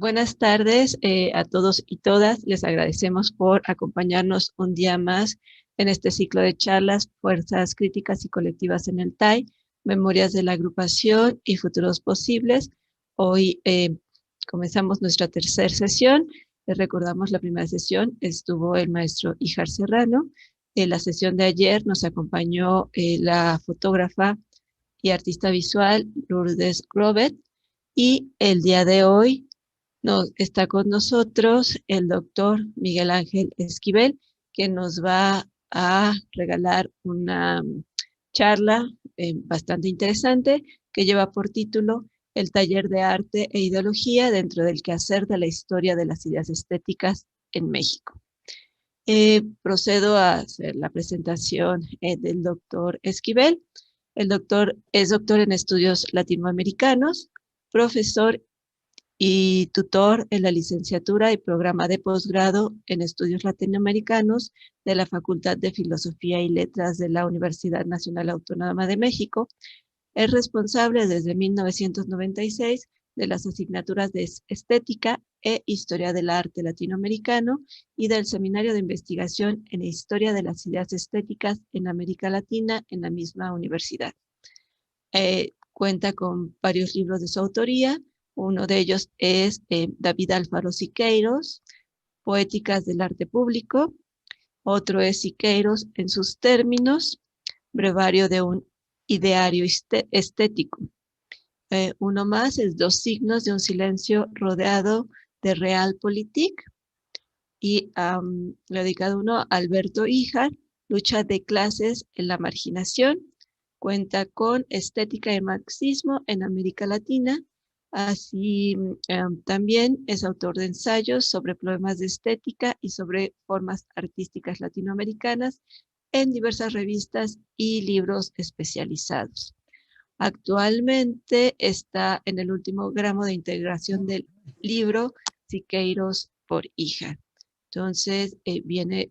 Buenas tardes a todos y todas. Les agradecemos por acompañarnos un día más en este ciclo de charlas, Fuerzas Críticas y Colectivas en el TAI, Memorias de la Agrupación y Futuros Posibles. Hoy comenzamos nuestra tercera sesión. Les recordamos la primera sesión, estuvo el maestro Ijar Serrano. En la sesión de ayer nos acompañó la fotógrafa y artista visual Lourdes Grobet, y el día de hoy está con nosotros el doctor Miguel Ángel Esquivel, que nos va a regalar una charla bastante interesante que lleva por título El taller de arte e ideología dentro del quehacer de la historia de las ideas estéticas en México. Procedo a hacer la presentación del doctor Esquivel. El doctor es doctor en estudios latinoamericanos, profesor y tutor en la licenciatura y programa de posgrado en estudios latinoamericanos de la Facultad de Filosofía y Letras de la Universidad Nacional Autónoma de México. Es responsable desde 1996 de las asignaturas de Estética e Historia del Arte Latinoamericano y del Seminario de Investigación en Historia de las Ideas Estéticas en América Latina en la misma universidad. Cuenta con varios libros de su autoría. Uno de ellos es David Alfaro Siqueiros, Poéticas del Arte Público. Otro es Siqueiros en sus términos, Brevario de un ideario estético. Uno más es Dos signos de un silencio rodeado de realpolitik. Y le he dedicado uno a Alberto Híjar, Lucha de clases en la marginación. Cuenta con Estética y Marxismo en América Latina. Así también es autor de ensayos sobre problemas de estética y sobre formas artísticas latinoamericanas en diversas revistas y libros especializados. Actualmente está en el último gramo de integración del libro Siqueiros por Híjar. Entonces viene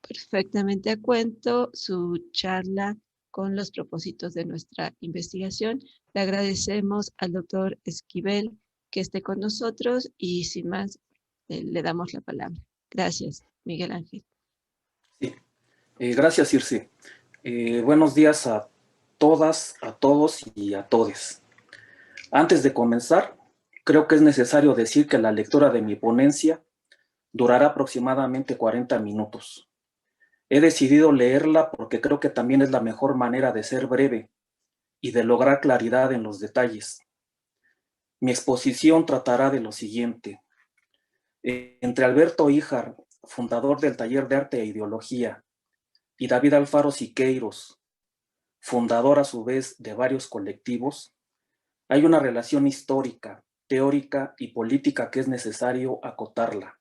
perfectamente a cuento su charla con los propósitos de nuestra investigación. Le agradecemos al doctor Esquivel que esté con nosotros y sin más le damos la palabra. Gracias, Miguel Ángel. Sí. Gracias, Circe. Buenos días a todas, a todos y a todes. Antes de comenzar, creo que es necesario decir que la lectura de mi ponencia durará aproximadamente 40 minutos. He decidido leerla porque creo que también es la mejor manera de ser breve y de lograr claridad en los detalles. Mi exposición tratará de lo siguiente. Entre Alberto Híjar, fundador del Taller de Arte e Ideología, y David Alfaro Siqueiros, fundador a su vez de varios colectivos, hay una relación histórica, teórica y política que es necesario acotarla.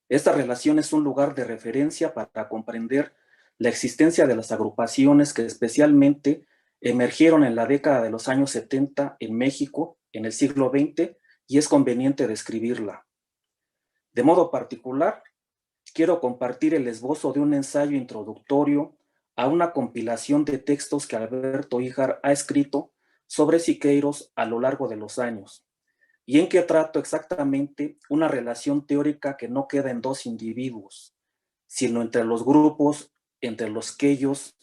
Esta relación es un lugar de referencia para comprender la existencia de las agrupaciones que especialmente emergieron en la década de los años 70 en México, en el siglo XX, y es conveniente describirla. De modo particular, quiero compartir el esbozo de un ensayo introductorio a una compilación de textos que Alberto Híjar ha escrito sobre Siqueiros a lo largo de los años, y en que trato exactamente una relación teórica que no queda en dos individuos, sino entre los grupos entre los que ellos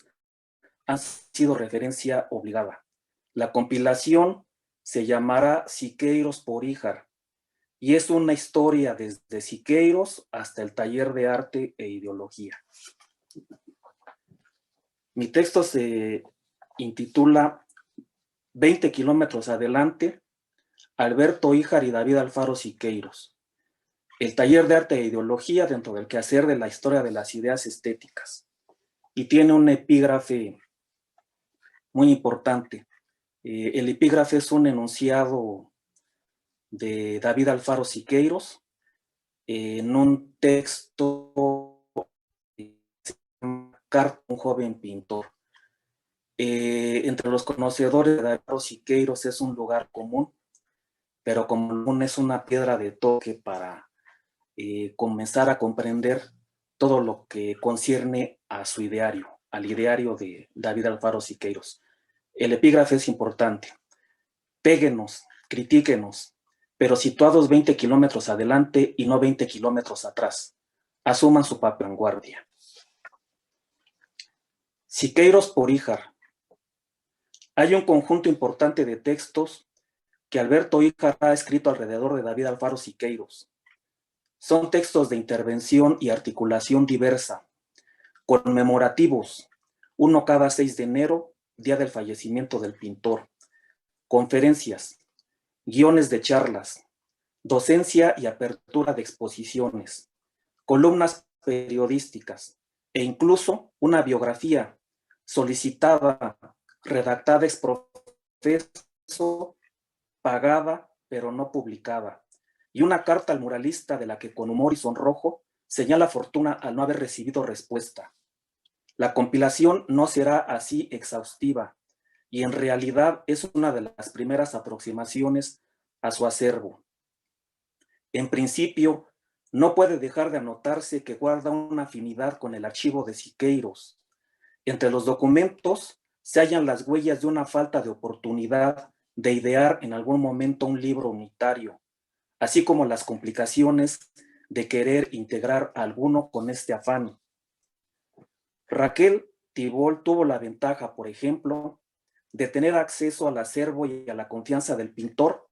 han sido referencia obligada. La compilación se llamará Siqueiros por Híjar, y es una historia desde Siqueiros hasta el Taller de Arte e Ideología. Mi texto se intitula 20 kilómetros adelante, Alberto Híjar y David Alfaro Siqueiros, el Taller de Arte e Ideología dentro del quehacer de la historia de las ideas estéticas. Y tiene un epígrafe muy importante. El epígrafe es un enunciado de David Alfaro Siqueiros en un texto Carta a un joven pintor. Entre los conocedores de David Alfaro Siqueiros es un lugar común, pero común es una piedra de toque para comenzar a comprender todo lo que concierne a su ideario, al ideario de David Alfaro Siqueiros. El epígrafe es importante. Péguenos, critíquenos, pero situados 20 kilómetros adelante y no 20 kilómetros atrás. Asuman su papel en guardia. Siqueiros por Híjar. Hay un conjunto importante de textos que Alberto Híjar ha escrito alrededor de David Alfaro Siqueiros. Son textos de intervención y articulación diversa, conmemorativos, uno cada 6 de enero, día del fallecimiento del pintor, conferencias, guiones de charlas, docencia y apertura de exposiciones, columnas periodísticas e incluso una biografía solicitada, redactada ex professo, pagada pero no publicada, y una carta al muralista de la que con humor y sonrojo señala fortuna al no haber recibido respuesta. La compilación no será así exhaustiva y en realidad es una de las primeras aproximaciones a su acervo. En principio, no puede dejar de anotarse que guarda una afinidad con el archivo de Siqueiros. Entre los documentos se hallan las huellas de una falta de oportunidad de idear en algún momento un libro unitario, así como las complicaciones de querer integrar a alguno con este afán. Raquel Tibol tuvo la ventaja, por ejemplo, de tener acceso al acervo y a la confianza del pintor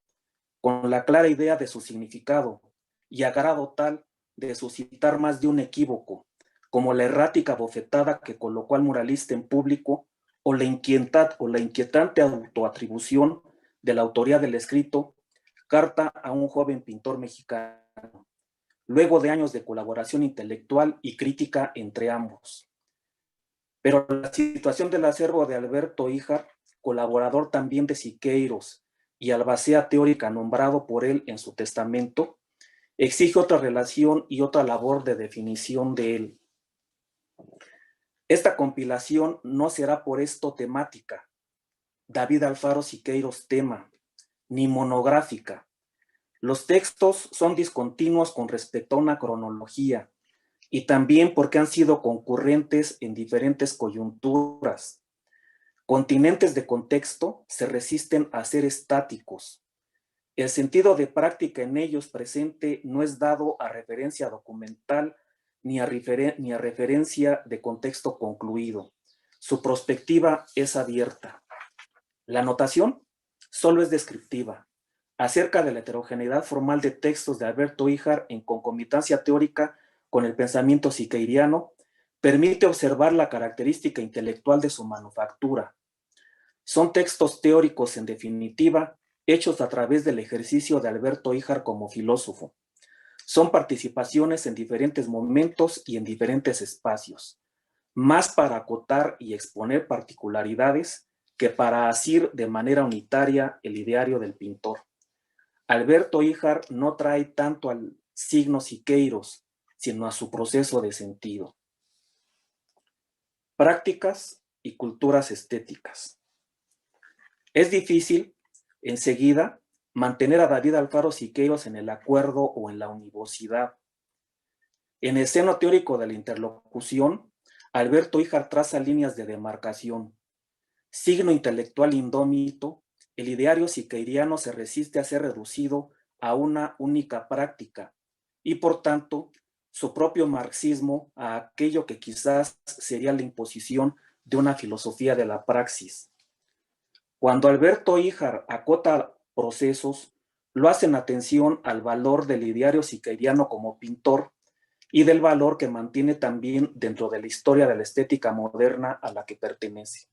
con la clara idea de su significado y a grado tal de suscitar más de un equívoco, como la errática bofetada que colocó al muralista en público o la inquietante autoatribución de la autoría del escrito Carta a un joven pintor mexicano, luego de años de colaboración intelectual y crítica entre ambos. Pero la situación del acervo de Alberto Híjar, colaborador también de Siqueiros y albacea teórica nombrado por él en su testamento, exige otra relación y otra labor de definición de él. Esta compilación no será por esto temática, David Alfaro Siqueiros tema, ni monográfica. Los textos son discontinuos con respecto a una cronología y también porque han sido concurrentes en diferentes coyunturas. Continentes de contexto se resisten a ser estáticos. El sentido de práctica en ellos presente no es dado a referencia documental ni a referencia de contexto concluido. Su perspectiva es abierta. La notación solo es descriptiva, acerca de la heterogeneidad formal de textos de Alberto Híjar en concomitancia teórica con el pensamiento siqueiriano, permite observar la característica intelectual de su manufactura. Son textos teóricos, en definitiva, hechos a través del ejercicio de Alberto Híjar como filósofo. Son participaciones en diferentes momentos y en diferentes espacios, más para acotar y exponer particularidades que para asir de manera unitaria el ideario del pintor. Alberto Híjar no trae tanto al signo Siqueiros, sino a su proceso de sentido. Prácticas y culturas estéticas. Es difícil, enseguida, mantener a David Alfaro Siqueiros en el acuerdo o en la univocidad. En el seno teórico de la interlocución, Alberto Híjar traza líneas de demarcación. Signo intelectual indómito, el ideario siqueiriano se resiste a ser reducido a una única práctica y, por tanto, su propio marxismo a aquello que quizás sería la imposición de una filosofía de la praxis. Cuando Alberto Híjar acota procesos, lo hace en atención al valor del ideario siqueiriano como pintor y del valor que mantiene también dentro de la historia de la estética moderna a la que pertenece.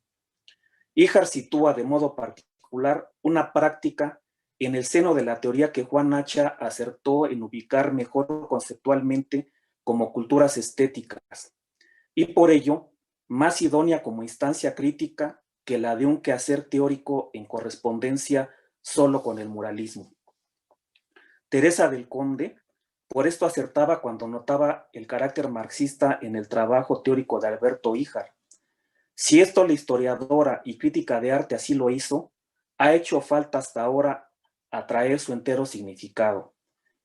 Híjar sitúa de modo particular una práctica en el seno de la teoría que Juan Hacha acertó en ubicar mejor conceptualmente como culturas estéticas, y por ello más idónea como instancia crítica que la de un quehacer teórico en correspondencia solo con el muralismo. Teresa del Conde por esto acertaba cuando notaba el carácter marxista en el trabajo teórico de Alberto Híjar. Si esto la historiadora y crítica de arte así lo hizo, ha hecho falta hasta ahora atraer su entero significado,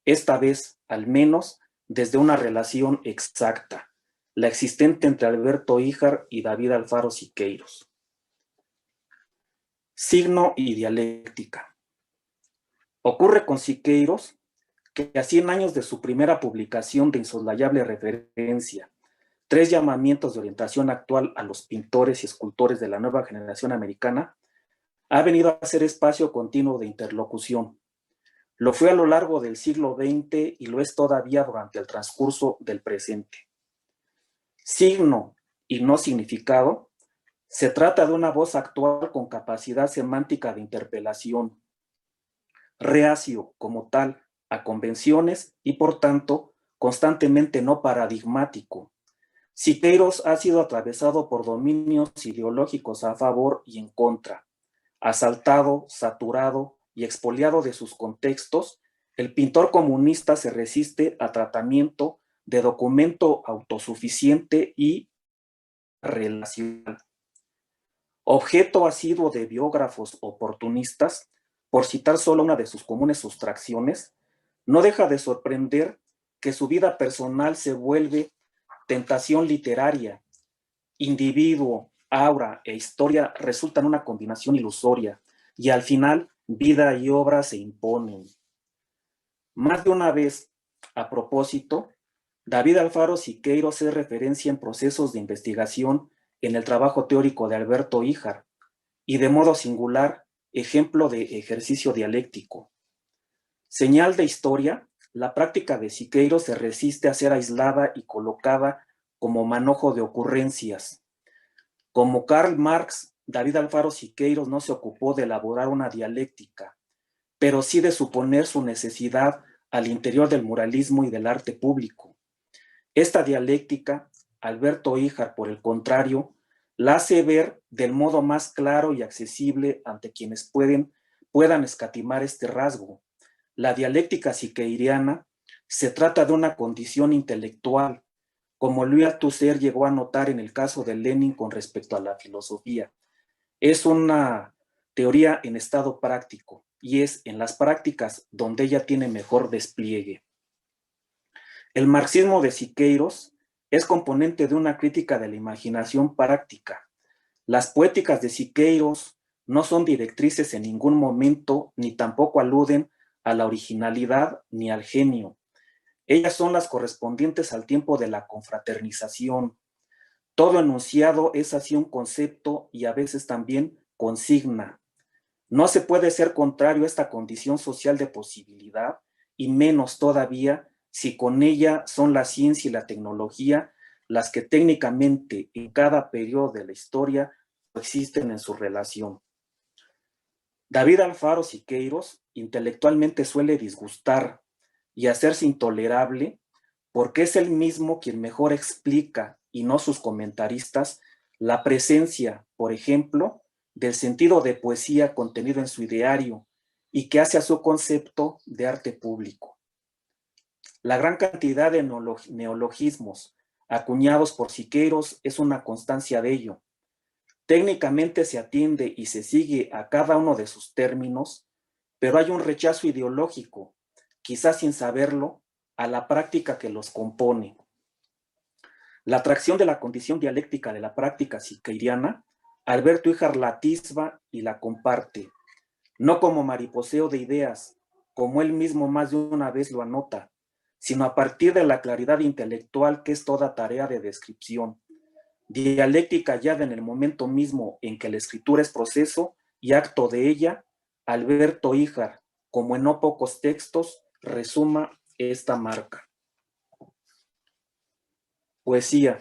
esta vez, al menos, desde una relación exacta, la existente entre Alberto Híjar y David Alfaro Siqueiros. Signo y dialéctica. Ocurre con Siqueiros que a 100 años de su primera publicación de insoslayable referencia, 3 llamamientos de orientación actual a los pintores y escultores de la nueva generación americana, ha venido a ser espacio continuo de interlocución. Lo fue a lo largo del siglo XX y lo es todavía durante el transcurso del presente. Signo y no significado, se trata de una voz actual con capacidad semántica de interpelación, reacio como tal a convenciones y por tanto constantemente no paradigmático. Siqueiros ha sido atravesado por dominios ideológicos a favor y en contra. Asaltado, saturado y expoliado de sus contextos, el pintor comunista se resiste a tratamiento de documento autosuficiente y relacional. Objeto asiduo de biógrafos oportunistas, por citar solo una de sus comunes sustracciones, no deja de sorprender que su vida personal se vuelve tentación literaria. Individuo, aura e historia resultan una combinación ilusoria y al final vida y obra se imponen. Más de una vez, a propósito, David Alfaro Siqueiros es referencia en procesos de investigación en el trabajo teórico de Alberto Híjar y de modo singular, ejemplo de ejercicio dialéctico. Señal de historia, la práctica de Siqueiros se resiste a ser aislada y colocada como manojo de ocurrencias. Como Karl Marx, David Alfaro Siqueiros no se ocupó de elaborar una dialéctica, pero sí de suponer su necesidad al interior del muralismo y del arte público. Esta dialéctica, Alberto Híjar, por el contrario, la hace ver del modo más claro y accesible ante quienes puedan escatimar este rasgo. La dialéctica siqueiriana se trata de una condición intelectual, como Louis Althusser llegó a notar en el caso de Lenin con respecto a la filosofía. Es una teoría en estado práctico y es en las prácticas donde ella tiene mejor despliegue. El marxismo de Siqueiros es componente de una crítica de la imaginación práctica. Las poéticas de Siqueiros no son directrices en ningún momento ni tampoco aluden a la originalidad ni al genio. Ellas son las correspondientes al tiempo de la confraternización. Todo enunciado es así un concepto y a veces también consigna. No se puede ser contrario a esta condición social de posibilidad y menos todavía si con ella son la ciencia y la tecnología las que técnicamente en cada periodo de la historia existen en su relación. David Alfaro Siqueiros intelectualmente suele disgustar y hacerse intolerable porque es él mismo quien mejor explica, y no sus comentaristas, la presencia, por ejemplo, del sentido de poesía contenido en su ideario y que hace a su concepto de arte público. La gran cantidad de neologismos acuñados por Siqueiros es una constancia de ello. Técnicamente se atiende y se sigue a cada uno de sus términos, pero hay un rechazo ideológico, quizás sin saberlo, a la práctica que los compone. La atracción de la condición dialéctica de la práctica siqueiriana, Alberto Híjar la atisba y la comparte, no como mariposeo de ideas, como él mismo más de una vez lo anota, sino a partir de la claridad intelectual que es toda tarea de descripción, dialéctica hallada en el momento mismo en que la escritura es proceso y acto de ella. Alberto Híjar, como en no pocos textos, resuma esta marca. Poesía.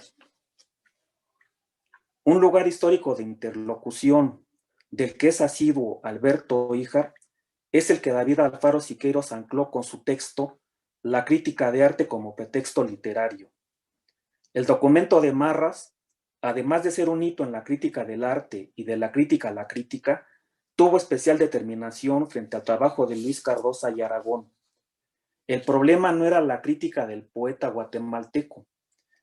Un lugar histórico de interlocución del que es asiduo Alberto Híjar es el que David Alfaro Siqueiros ancló con su texto La crítica de arte como pretexto literario. El documento de Marras, además de ser un hito en la crítica del arte y de la crítica a la crítica, tuvo especial determinación frente al trabajo de Luis Cardosa y Aragón. El problema no era la crítica del poeta guatemalteco,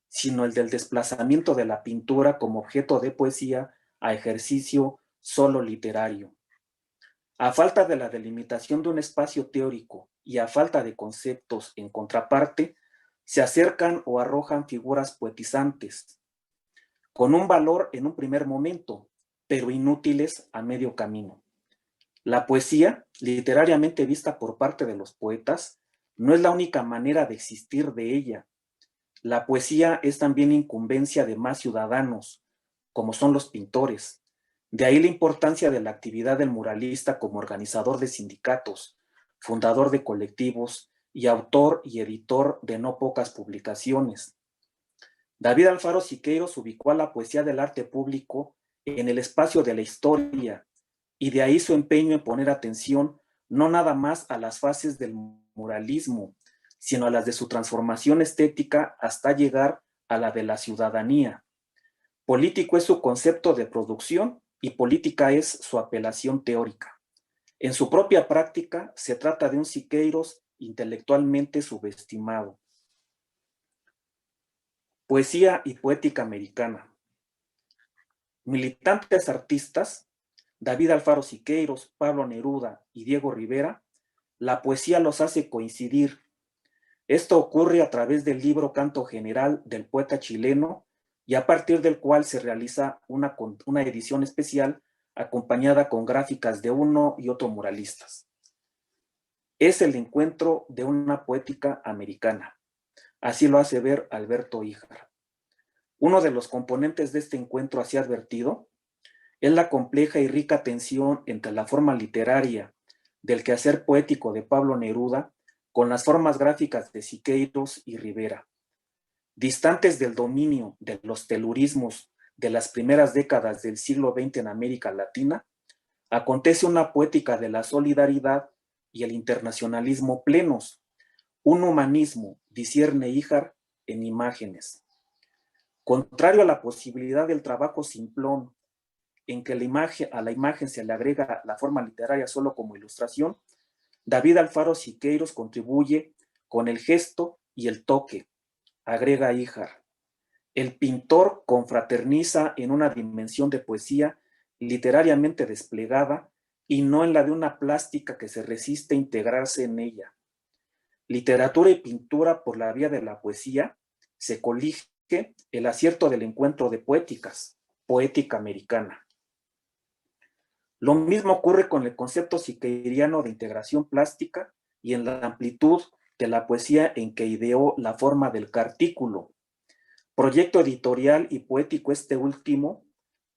sino el del desplazamiento de la pintura como objeto de poesía a ejercicio solo literario. A falta de la delimitación de un espacio teórico y a falta de conceptos en contraparte, se acercan o arrojan figuras poetizantes, con un valor en un primer momento, pero inútiles a medio camino. La poesía, literariamente vista por parte de los poetas, no es la única manera de existir de ella. La poesía es también incumbencia de más ciudadanos, como son los pintores. De ahí la importancia de la actividad del muralista como organizador de sindicatos, fundador de colectivos y autor y editor de no pocas publicaciones. David Alfaro Siqueiros ubicó a la poesía del arte público en el espacio de la historia, y de ahí su empeño en poner atención no nada más a las fases del muralismo, sino a las de su transformación estética hasta llegar a la de la ciudadanía. Político es su concepto de producción y política es su apelación teórica. En su propia práctica se trata de un Siqueiros intelectualmente subestimado. Poesía y poética americana. Militantes artistas, David Alfaro Siqueiros, Pablo Neruda y Diego Rivera, la poesía los hace coincidir. Esto ocurre a través del libro Canto General del poeta chileno y a partir del cual se realiza una edición especial acompañada con gráficas de uno y otro muralistas. Es el encuentro de una poética americana. Así lo hace ver Alberto Híjar. Uno de los componentes de este encuentro así advertido es la compleja y rica tensión entre la forma literaria del quehacer poético de Pablo Neruda con las formas gráficas de Siqueiros y Rivera. Distantes del dominio de los telurismos de las primeras décadas del siglo XX en América Latina, acontece una poética de la solidaridad y el internacionalismo plenos, un humanismo, discierne Híjar, en imágenes. Contrario a la posibilidad del trabajo simplón, en que a la imagen se le agrega la forma literaria solo como ilustración, David Alfaro Siqueiros contribuye con el gesto y el toque, agrega Híjar. El pintor confraterniza en una dimensión de poesía literariamente desplegada y no en la de una plástica que se resiste a integrarse en ella. Literatura y pintura por la vía de la poesía se colige el acierto del encuentro de poéticas, poética americana. Lo mismo ocurre con el concepto siqueiriano de integración plástica y en la amplitud de la poesía en que ideó la forma del cartículo. Proyecto editorial y poético este último,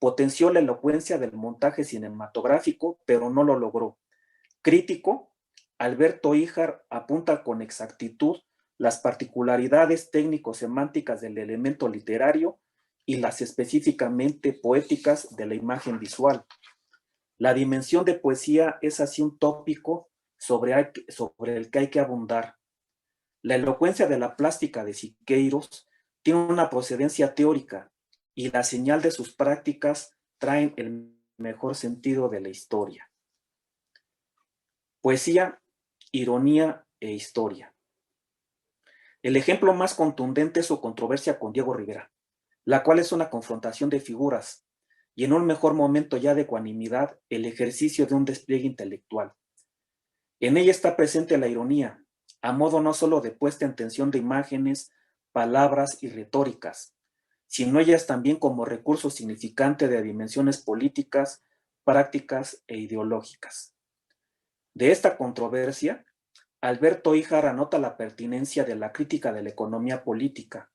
potenció la elocuencia del montaje cinematográfico, pero no lo logró. Crítico, Alberto Híjar apunta con exactitud las particularidades técnico-semánticas del elemento literario y las específicamente poéticas de la imagen visual. La dimensión de poesía es así un tópico sobre el que hay que abundar. La elocuencia de la plástica de Siqueiros tiene una procedencia teórica y la señal de sus prácticas traen el mejor sentido de la historia. Poesía, ironía e historia. El ejemplo más contundente es su controversia con Diego Rivera, la cual es una confrontación de figuras y en un mejor momento ya de ecuanimidad el ejercicio de un despliegue intelectual. En ella está presente la ironía, a modo no solo de puesta en tensión de imágenes, palabras y retóricas, sino ellas también como recurso significante de dimensiones políticas, prácticas e ideológicas. De esta controversia, Alberto Híjar anota la pertinencia de la crítica de la economía política,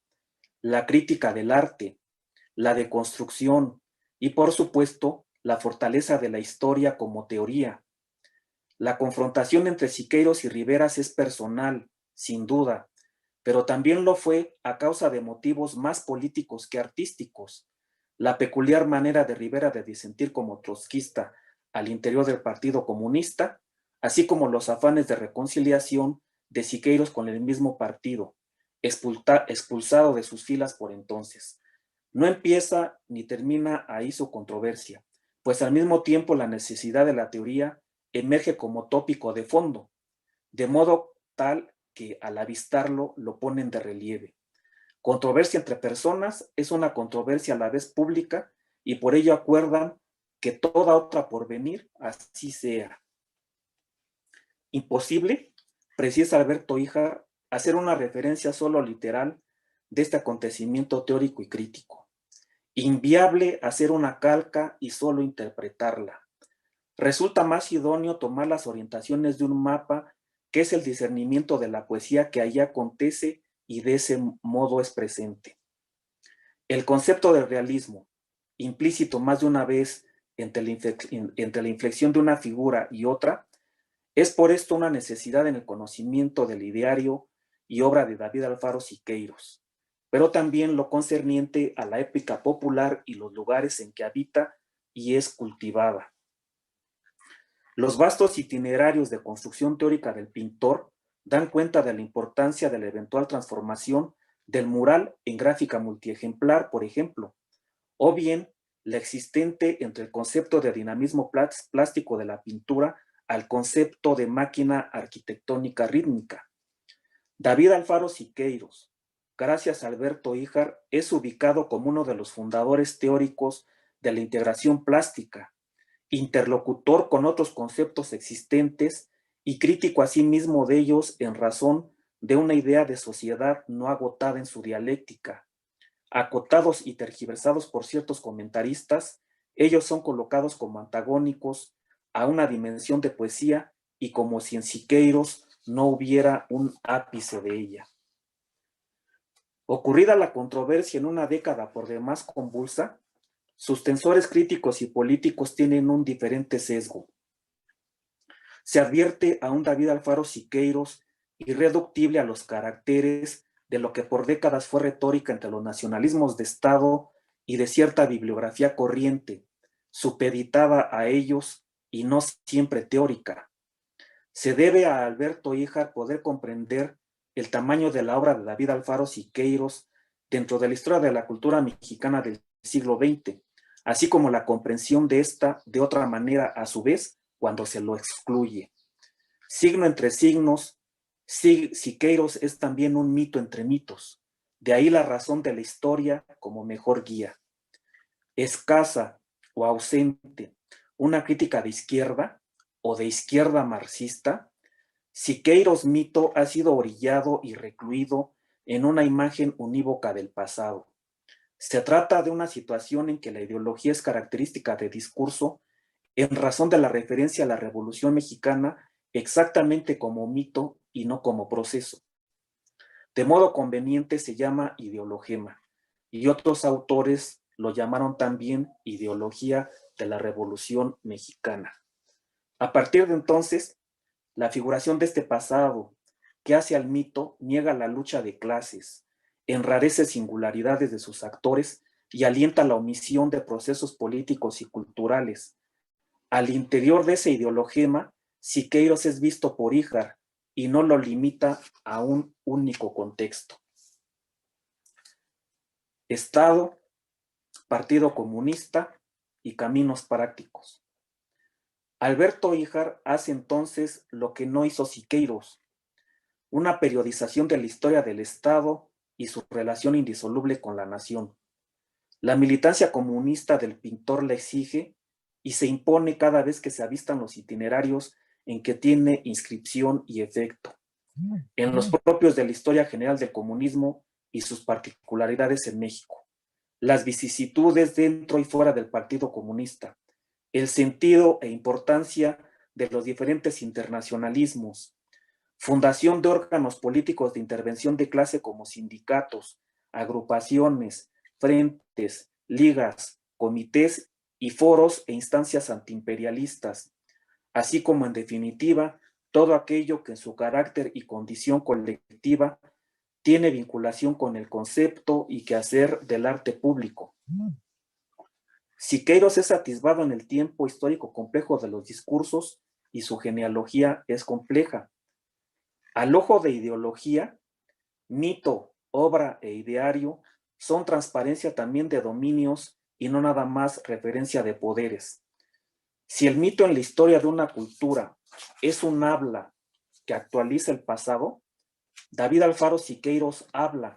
la crítica del arte, la deconstrucción y, por supuesto, la fortaleza de la historia como teoría. La confrontación entre Siqueiros y Riveras es personal, sin duda, pero también lo fue a causa de motivos más políticos que artísticos. La peculiar manera de Rivera de disentir como trotskista al interior del Partido Comunista, así como los afanes de reconciliación de Siqueiros con el mismo partido, expulsado de sus filas por entonces. No empieza ni termina ahí su controversia, pues al mismo tiempo la necesidad de la teoría emerge como tópico de fondo, de modo tal que al avistarlo lo ponen de relieve. Controversia entre personas es una controversia a la vez pública y por ello acuerdan que toda otra por venir así sea. Imposible, precisa Alberto Híjar, hacer una referencia solo literal de este acontecimiento teórico y crítico. Inviable hacer una calca y solo interpretarla. Resulta más idóneo tomar las orientaciones de un mapa, que es el discernimiento de la poesía que allí acontece y de ese modo es presente. El concepto de realismo, implícito más de una vez entre la inflexión de una figura y otra, es por esto una necesidad en el conocimiento del ideario y obra de David Alfaro Siqueiros, pero también lo concerniente a la épica popular y los lugares en que habita y es cultivada. Los vastos itinerarios de construcción teórica del pintor dan cuenta de la importancia de la eventual transformación del mural en gráfica multiejemplar, por ejemplo, o bien la existente entre el concepto de dinamismo plástico de la pintura al concepto de máquina arquitectónica rítmica. David Alfaro Siqueiros, gracias a Alberto Híjar, es ubicado como uno de los fundadores teóricos de la integración plástica, interlocutor con otros conceptos existentes y crítico asimismo de ellos en razón de una idea de sociedad no agotada en su dialéctica. Acotados y tergiversados por ciertos comentaristas, ellos son colocados como antagónicos a una dimensión de poesía y como si en Siqueiros no hubiera un ápice de ella. Ocurrida la controversia en una década por demás convulsa, sus tensores críticos y políticos tienen un diferente sesgo. Se advierte a un David Alfaro Siqueiros irreductible a los caracteres de lo que por décadas fue retórica entre los nacionalismos de Estado y de cierta bibliografía corriente, supeditada a ellos y no siempre teórica. Se debe a Alberto Híjar poder comprender el tamaño de la obra de David Alfaro Siqueiros dentro de la historia de la cultura mexicana del siglo XX, así como la comprensión de esta de otra manera a su vez cuando se lo excluye. Signo entre signos, Siqueiros es también un mito entre mitos, de ahí la razón de la historia como mejor guía. Escasa o ausente, una crítica de izquierda o de izquierda marxista, Siqueiros mito ha sido orillado y recluido en una imagen unívoca del pasado. Se trata de una situación en que la ideología es característica de discurso en razón de la referencia a la Revolución Mexicana exactamente como mito y no como proceso. De modo conveniente se llama ideologema, y otros autores lo llamaron también ideología de la Revolución Mexicana. A partir de entonces, la figuración de este pasado que hace al mito niega la lucha de clases, enrarece singularidades de sus actores y alienta la omisión de procesos políticos y culturales. Al interior de ese ideologema, Siqueiros es visto por Híjar y no lo limita a un único contexto. Estado, Partido Comunista y caminos prácticos. Alberto Híjar hace entonces lo que no hizo Siqueiros, una periodización de la historia del Estado y su relación indisoluble con la nación. La militancia comunista del pintor la exige y se impone cada vez que se avistan los itinerarios en que tiene inscripción y efecto, en los propios de la historia general del comunismo y sus particularidades en México, las vicisitudes dentro y fuera del Partido Comunista, el sentido e importancia de los diferentes internacionalismos, fundación de órganos políticos de intervención de clase como sindicatos, agrupaciones, frentes, ligas, comités y foros e instancias antiimperialistas, así como en definitiva todo aquello que en su carácter y condición colectiva tiene vinculación con el concepto y quehacer del arte público. Siqueiros es atisbado en el tiempo histórico complejo de los discursos y su genealogía es compleja. Al ojo de ideología, mito, obra e ideario son transparencia también de dominios y no nada más referencia de poderes. Si el mito en la historia de una cultura es un habla que actualiza el pasado, David Alfaro Siqueiros habla,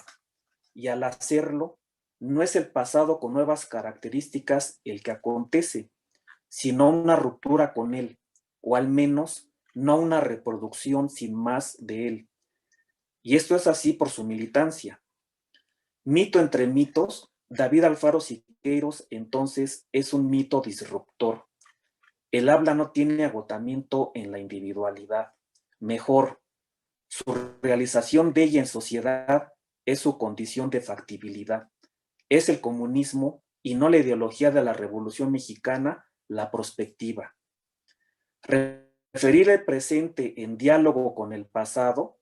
y al hacerlo, no es el pasado con nuevas características el que acontece, sino una ruptura con él, o al menos no una reproducción sin más de él. Y esto es así por su militancia. Mito entre mitos, David Alfaro Siqueiros entonces es un mito disruptor. El habla no tiene agotamiento en la individualidad. Mejor, su realización de ella en sociedad es su condición de factibilidad. Es el comunismo y no la ideología de la Revolución Mexicana la prospectiva. Referir el presente en diálogo con el pasado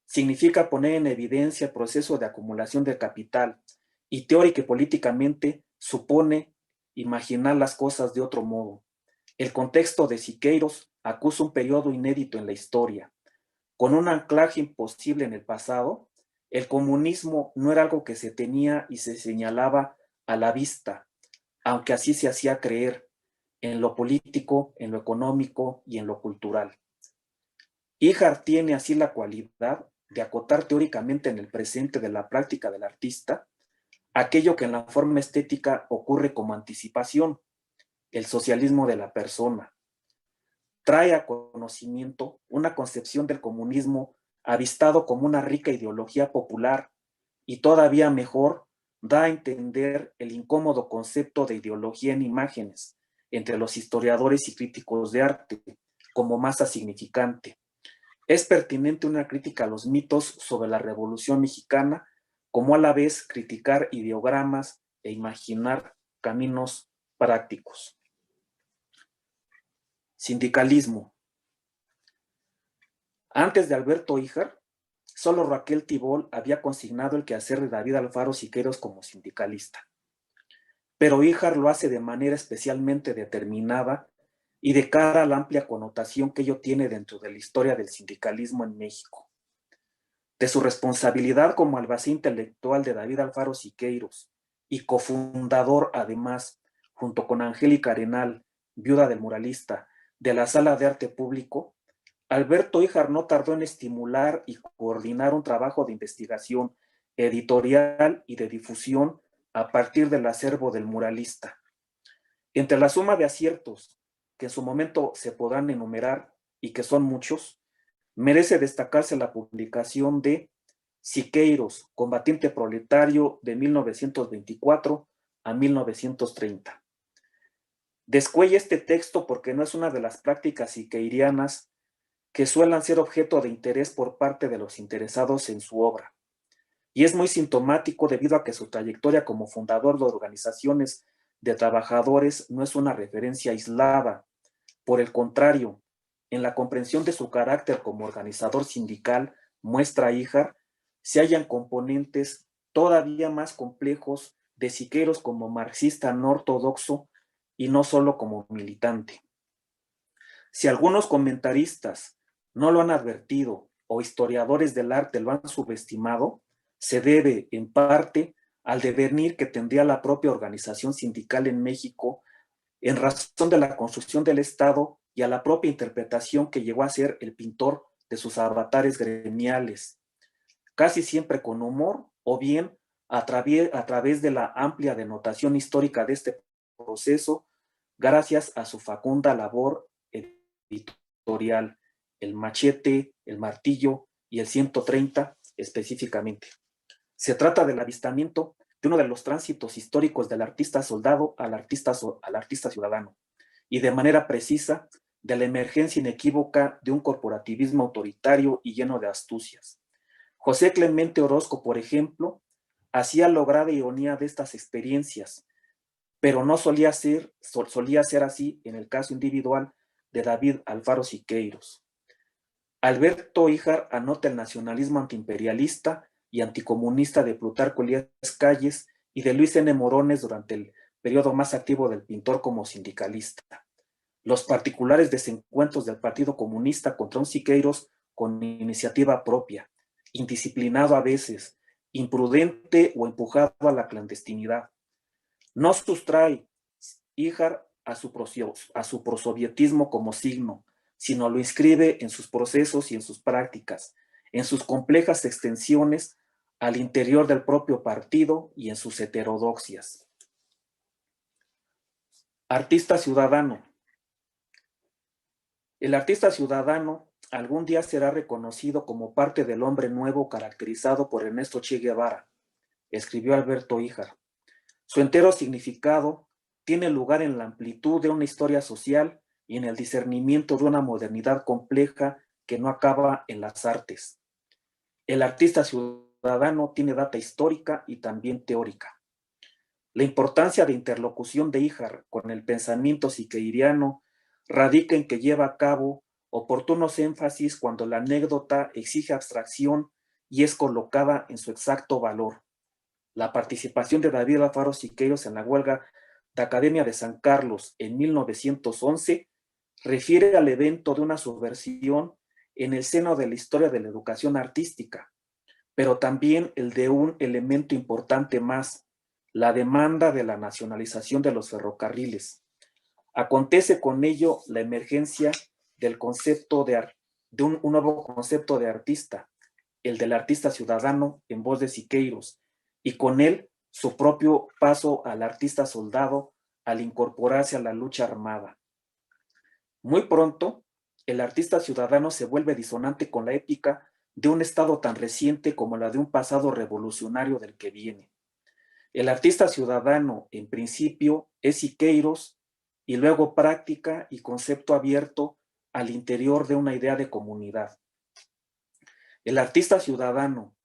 significa poner en evidencia el proceso de acumulación de capital y teórica y políticamente supone imaginar las cosas de otro modo. El contexto de Siqueiros acusa un periodo inédito en la historia. Con un anclaje imposible en el pasado, el comunismo no era algo que se tenía y se señalaba a la vista, aunque así se hacía creer, en lo político, en lo económico y en lo cultural. Híjar tiene así la cualidad de acotar teóricamente en el presente de la práctica del artista aquello que en la forma estética ocurre como anticipación, el socialismo de la persona. Trae a conocimiento una concepción del comunismo avistado como una rica ideología popular y todavía mejor da a entender el incómodo concepto de ideología en imágenes entre los historiadores y críticos de arte como masa significante. Es pertinente una crítica a los mitos sobre la Revolución Mexicana, como a la vez criticar ideogramas e imaginar caminos prácticos. Sindicalismo. Antes de Alberto Híjar, solo Raquel Tibol había consignado el quehacer de David Alfaro Siqueiros como sindicalista. Pero Híjar lo hace de manera especialmente determinada y de cara a la amplia connotación que ello tiene dentro de la historia del sindicalismo en México. De su responsabilidad como albacea intelectual de David Alfaro Siqueiros y cofundador, además, junto con Angélica Arenal, viuda del muralista, de la Sala de Arte Público, Alberto Híjar no tardó en estimular y coordinar un trabajo de investigación editorial y de difusión a partir del acervo del muralista. Entre la suma de aciertos que en su momento se podrán enumerar y que son muchos, merece destacarse la publicación de Siqueiros, combatiente proletario de 1924 a 1930. Descuella este texto porque no es una de las prácticas siqueirianas que suelen ser objeto de interés por parte de los interesados en su obra. Y es muy sintomático debido a que su trayectoria como fundador de organizaciones de trabajadores no es una referencia aislada. Por el contrario, en la comprensión de su carácter como organizador sindical, muestra Híjar, se hallan componentes todavía más complejos de Siqueiros como marxista no ortodoxo y no solo como militante. Si algunos comentaristas no lo han advertido o historiadores del arte lo han subestimado, se debe, en parte, al devenir que tendría la propia organización sindical en México en razón de la construcción del Estado y a la propia interpretación que llegó a ser el pintor de sus avatares gremiales, casi siempre con humor o bien a través de la amplia denotación histórica de este proceso, gracias a su facunda labor editorial, el machete, el martillo y el 130 específicamente. Se trata del avistamiento de uno de los tránsitos históricos del artista soldado al artista ciudadano, y de manera precisa de la emergencia inequívoca de un corporativismo autoritario y lleno de astucias. José Clemente Orozco, por ejemplo, hacía lograda ironía de estas experiencias, pero no solía ser así en el caso individual de David Alfaro Siqueiros. Alberto Híjar anota el nacionalismo antiimperialista y anticomunista de Plutarco Elías Calles y de Luis N. Morones durante el periodo más activo del pintor como sindicalista. Los particulares desencuentros del Partido Comunista contra un Siqueiros con iniciativa propia, indisciplinado a veces, imprudente o empujado a la clandestinidad. No sustrae Híjar a su prosovietismo como signo, sino lo inscribe en sus procesos y en sus prácticas, en sus complejas extensiones al interior del propio partido y en sus heterodoxias. Artista ciudadano. El artista ciudadano algún día será reconocido como parte del hombre nuevo caracterizado por Ernesto Che Guevara, escribió Alberto Híjar. Su entero significado tiene lugar en la amplitud de una historia social y en el discernimiento de una modernidad compleja que no acaba en las artes. El artista ciudadano tiene data histórica y también teórica. La importancia de interlocución de Híjar con el pensamiento siqueiriano radica en que lleva a cabo oportunos énfasis cuando la anécdota exige abstracción y es colocada en su exacto valor. La participación de David Alfaro Siqueiros en la huelga de Academia de San Carlos en 1911 refiere al evento de una subversión en el seno de la historia de la educación artística, pero también el de un elemento importante más, la demanda de la nacionalización de los ferrocarriles. Acontece con ello la emergencia del concepto de un nuevo concepto de artista, el del artista ciudadano en voz de Siqueiros, y con él su propio paso al artista soldado al incorporarse a la lucha armada. Muy pronto, el artista ciudadano se vuelve disonante con la épica de un estado tan reciente como la de un pasado revolucionario del que viene. El artista ciudadano, en principio, es Siqueiros y luego práctica y concepto abierto al interior de una idea de comunidad. El artista ciudadano,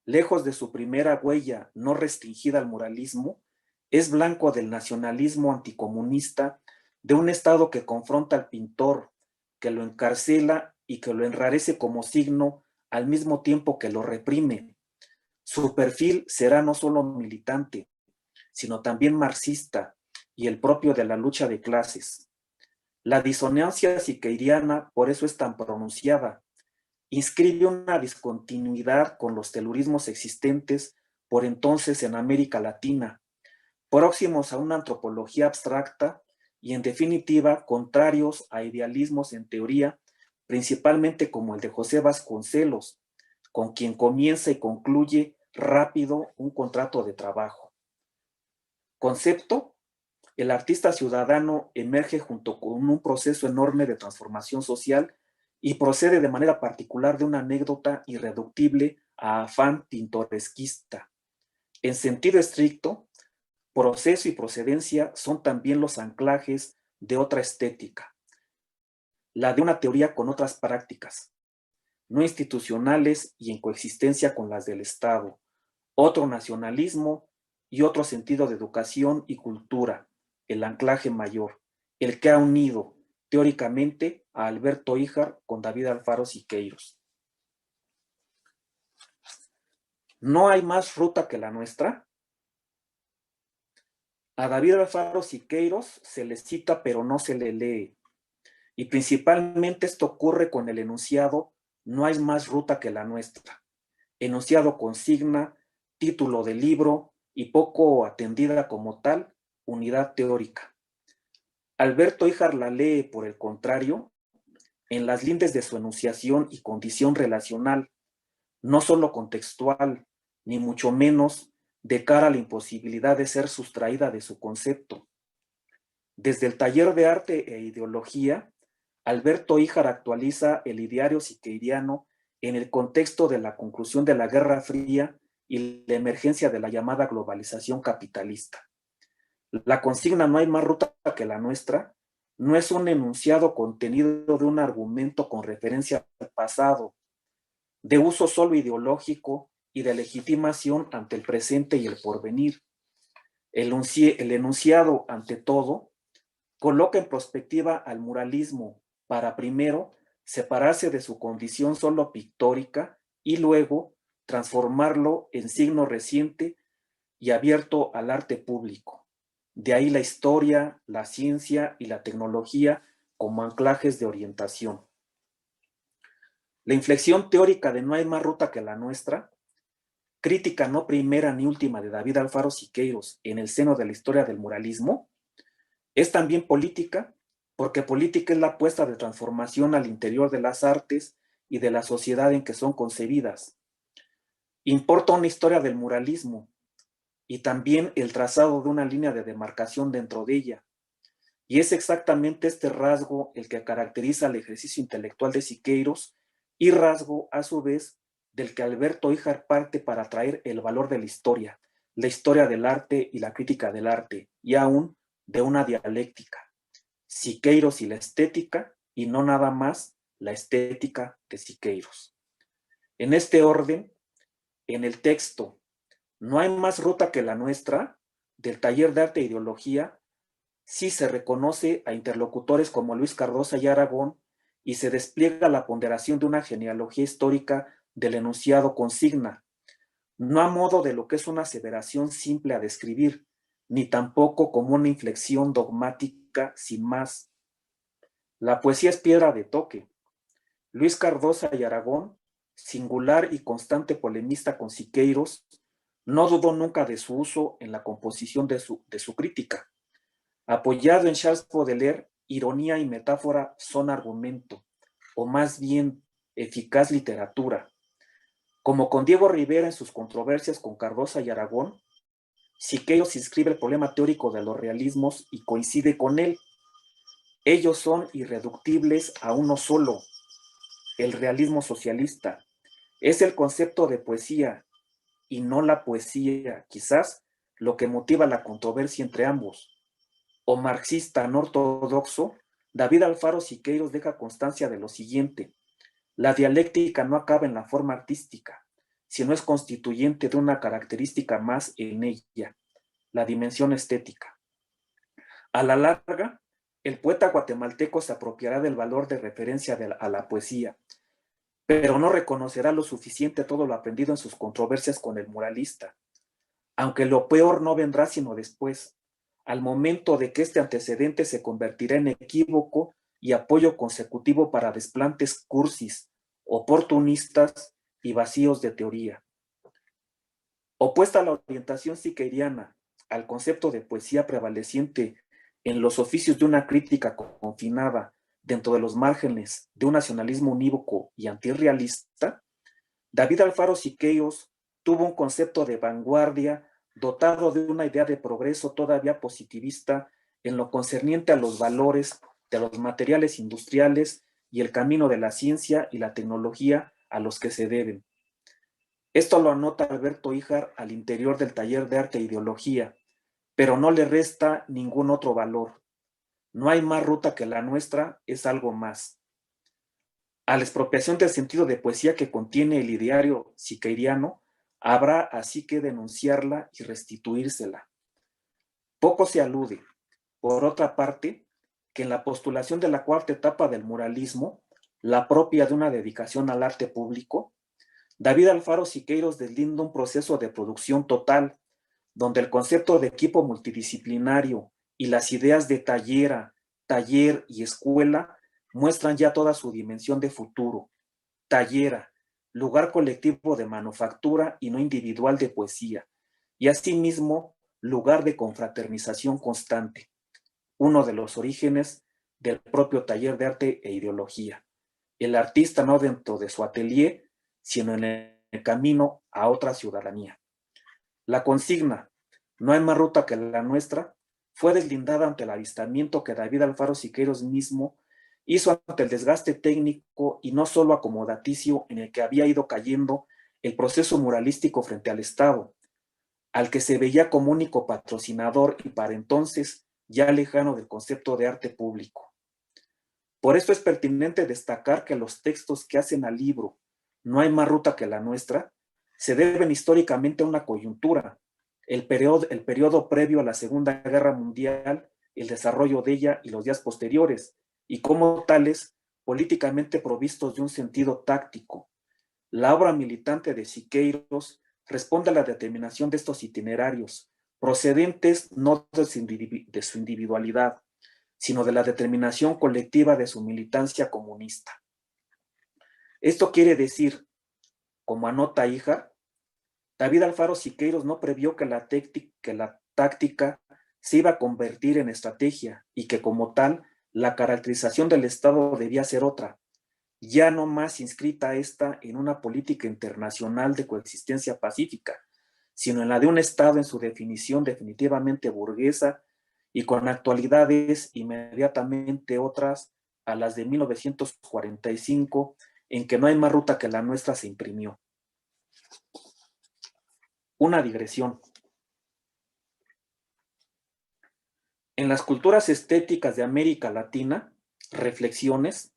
lejos de su primera huella no restringida al muralismo, es blanco del nacionalismo anticomunista de un Estado que confronta al pintor, que lo encarcela y que lo enrarece como signo al mismo tiempo que lo reprime. Su perfil será no solo militante, sino también marxista y el propio de la lucha de clases. La disonancia siqueiriana por eso es tan pronunciada. Inscribe una discontinuidad con los telurismos existentes por entonces en América Latina, próximos a una antropología abstracta y en definitiva contrarios a idealismos en teoría, principalmente como el de José Vasconcelos, con quien comienza y concluye rápido un contrato de trabajo. Concepto: el artista ciudadano emerge junto con un proceso enorme de transformación social y procede de manera particular de una anécdota irreductible a afán pintoresquista. En sentido estricto, proceso y procedencia son también los anclajes de otra estética, la de una teoría con otras prácticas, no institucionales y en coexistencia con las del Estado, otro nacionalismo y otro sentido de educación y cultura, el anclaje mayor, el que ha unido teóricamente a Alberto Híjar con David Alfaro Siqueiros. ¿No hay más ruta que la nuestra? A David Alfaro Siqueiros se le cita pero no se le lee, y principalmente esto ocurre con el enunciado "no hay más ruta que la nuestra", enunciado consigna, título del libro y poco atendida como tal unidad teórica. Alberto Híjar la lee, por el contrario, en las lindes de su enunciación y condición relacional, no solo contextual, ni mucho menos de cara a la imposibilidad de ser sustraída de su concepto. Desde el taller de arte e ideología, Alberto Híjar actualiza el ideario siqueiriano en el contexto de la conclusión de la Guerra Fría y la emergencia de la llamada globalización capitalista. La consigna "no hay más ruta que la nuestra" no es un enunciado contenido de un argumento con referencia al pasado, de uso solo ideológico y de legitimación ante el presente y el porvenir. El enunciado, ante todo, coloca en perspectiva al muralismo para primero separarse de su condición solo pictórica y luego transformarlo en signo reciente y abierto al arte público. De ahí la historia, la ciencia y la tecnología como anclajes de orientación. La inflexión teórica de "no hay más ruta que la nuestra", crítica no primera ni última de David Alfaro Siqueiros en el seno de la historia del muralismo, es también política, porque política es la apuesta de transformación al interior de las artes y de la sociedad en que son concebidas. Importa una historia del muralismo y también el trazado de una línea de demarcación dentro de ella. Y es exactamente este rasgo el que caracteriza el ejercicio intelectual de Siqueiros y rasgo, a su vez, del que Alberto Híjar parte para traer el valor de la historia del arte y la crítica del arte, y aún de una dialéctica. Siqueiros y la estética, y no nada más la estética de Siqueiros. En este orden, en el texto No hay más ruta que la nuestra, del taller de arte e ideología, sí se reconoce a interlocutores como Luis Cardosa y Aragón y se despliega la ponderación de una genealogía histórica del enunciado consigna, no a modo de lo que es una aseveración simple a describir, ni tampoco como una inflexión dogmática sin más. La poesía es piedra de toque. Luis Cardosa y Aragón, singular y constante polemista con Siqueiros, no dudó nunca de su uso en la composición de su crítica. Apoyado en Charles Baudelaire, ironía y metáfora son argumento, o más bien eficaz literatura. Como con Diego Rivera en sus controversias con Cardosa y Aragón, Siqueiros inscribe el problema teórico de los realismos y coincide con él. Ellos son irreductibles a uno solo, el realismo socialista. Es el concepto de poesía y no la poesía, quizás, lo que motiva la controversia entre ambos. O marxista no ortodoxo, David Alfaro Siqueiros deja constancia de lo siguiente: la dialéctica no acaba en la forma artística, sino es constituyente de una característica más en ella, la dimensión estética. A la larga, el poeta guatemalteco se apropiará del valor de referencia a la poesía, pero no reconocerá lo suficiente todo lo aprendido en sus controversias con el muralista, aunque lo peor no vendrá sino después, al momento de que este antecedente se convertirá en equívoco y apoyo consecutivo para desplantes cursis, oportunistas y vacíos de teoría. Opuesta a la orientación siqueiriana, al concepto de poesía prevaleciente en los oficios de una crítica confinada dentro de los márgenes de un nacionalismo unívoco y antirrealista, David Alfaro Siqueiros tuvo un concepto de vanguardia dotado de una idea de progreso todavía positivista en lo concerniente a los valores de los materiales industriales y el camino de la ciencia y la tecnología a los que se deben. Esto lo anota Alberto Híjar al interior del taller de arte e ideología, pero no le resta ningún otro valor. No hay más ruta que la nuestra, es algo más. A la expropiación del sentido de poesía que contiene el ideario siqueiriano, habrá así que denunciarla y restituírsela. Poco se alude, por otra parte, que en la postulación de la cuarta etapa del muralismo, la propia de una dedicación al arte público, David Alfaro Siqueiros deslinda un proceso de producción total, donde el concepto de equipo multidisciplinario y las ideas de taller y escuela muestran ya toda su dimensión de futuro. Tallera, lugar colectivo de manufactura y no individual de poesía, y asimismo lugar de confraternización constante, uno de los orígenes del propio taller de arte e ideología. El artista no dentro de su atelier, sino en el camino a otra ciudadanía. La consigna, no hay más ruta que la nuestra, fue deslindada ante el avistamiento que David Alfaro Siqueiros mismo hizo ante el desgaste técnico y no solo acomodaticio en el que había ido cayendo el proceso muralístico frente al Estado, al que se veía como único patrocinador y para entonces ya lejano del concepto de arte público. Por esto es pertinente destacar que los textos que hacen al libro No hay más ruta que la nuestra se deben históricamente a una coyuntura, el periodo previo a la Segunda Guerra Mundial, el desarrollo de ella y los días posteriores, y como tales, políticamente provistos de un sentido táctico. La obra militante de Siqueiros responde a la determinación de estos itinerarios, procedentes no de su individualidad, sino de la determinación colectiva de su militancia comunista. Esto quiere decir, como anota Híjar, David Alfaro Siqueiros no previó que la táctica se iba a convertir en estrategia y que como tal la caracterización del Estado debía ser otra, ya no más inscrita esta en una política internacional de coexistencia pacífica, sino en la de un Estado en su definición definitivamente burguesa y con actualidades inmediatamente otras a las de 1945, en que no hay más ruta que la nuestra se imprimió. Una digresión. En las culturas estéticas de América Latina, Reflexiones,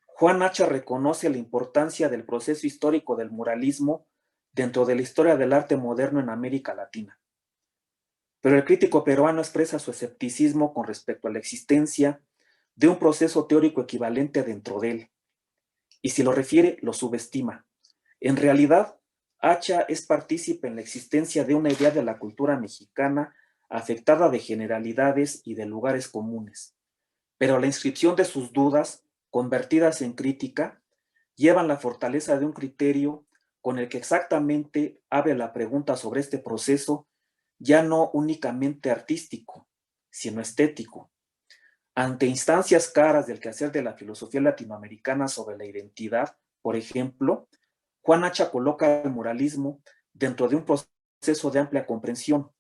Juan Hacha reconoce la importancia del proceso histórico del muralismo dentro de la historia del arte moderno en América Latina. Pero el crítico peruano expresa su escepticismo con respecto a la existencia de un proceso teórico equivalente dentro de él, y si lo refiere, lo subestima. En realidad, Hacha es partícipe en la existencia de una idea de la cultura mexicana afectada de generalidades y de lugares comunes, pero la inscripción de sus dudas, convertidas en crítica, llevan la fortaleza de un criterio con el que exactamente abre la pregunta sobre este proceso, ya no únicamente artístico, sino estético. Ante instancias caras del quehacer de la filosofía latinoamericana sobre la identidad, por ejemplo, Juan Hacha coloca el muralismo dentro de un proceso de amplia comprensión,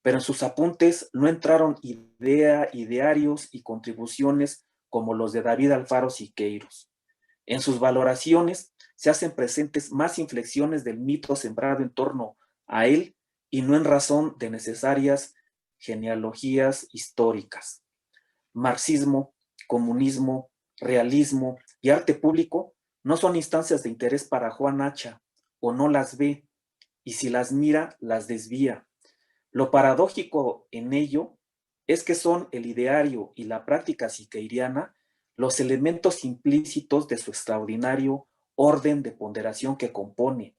pero en sus apuntes no entraron idearios y contribuciones como los de David Alfaro Siqueiros. En sus valoraciones se hacen presentes más inflexiones del mito sembrado en torno a él y no en razón de necesarias genealogías históricas. Marxismo, comunismo, realismo y arte público no son instancias de interés para Juan Hacha, o no las ve, y si las mira, las desvía. Lo paradójico en ello es que son el ideario y la práctica siqueiriana los elementos implícitos de su extraordinario orden de ponderación que compone.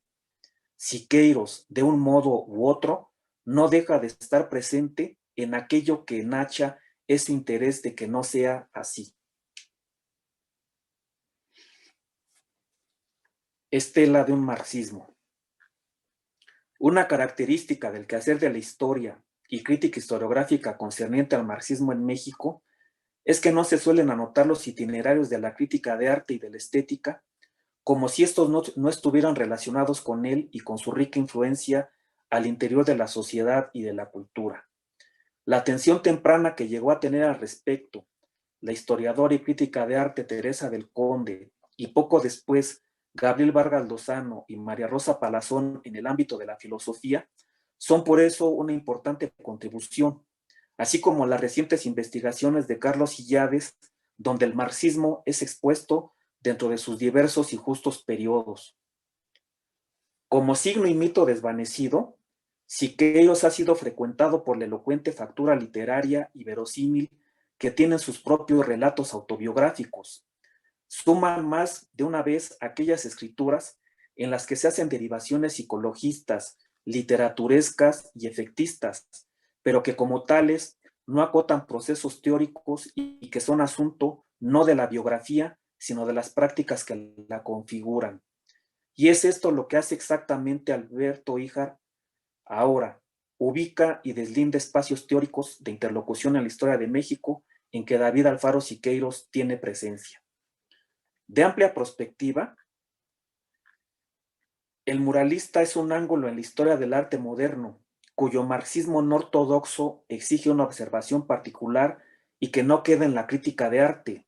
Siqueiros, de un modo u otro, no deja de estar presente en aquello que en Hacha es interés de que no sea así. Estela de un marxismo. Una característica del quehacer de la historia y crítica historiográfica concerniente al marxismo en México es que no se suelen anotar los itinerarios de la crítica de arte y de la estética como si estos no estuvieran relacionados con él y con su rica influencia al interior de la sociedad y de la cultura. La atención temprana que llegó a tener al respecto la historiadora y crítica de arte Teresa del Conde y poco después Gabriel Vargas Lozano y María Rosa Palazón en el ámbito de la filosofía, son por eso una importante contribución, así como las recientes investigaciones de Carlos Illades, donde el marxismo es expuesto dentro de sus diversos y justos periodos. Como signo y mito desvanecido, Siqueiros ha sido frecuentado por la elocuente factura literaria y verosímil que tienen sus propios relatos autobiográficos. Suman más de una vez aquellas escrituras en las que se hacen derivaciones psicologistas, literaturescas y efectistas, pero que como tales no acotan procesos teóricos y que son asunto no de la biografía, sino de las prácticas que la configuran. Y es esto lo que hace exactamente Alberto Híjar ahora. Ubica y deslinda espacios teóricos de interlocución en la historia de México en que David Alfaro Siqueiros tiene presencia. De amplia perspectiva, el muralista es un ángulo en la historia del arte moderno, cuyo marxismo no ortodoxo exige una observación particular y que no queda en la crítica de arte,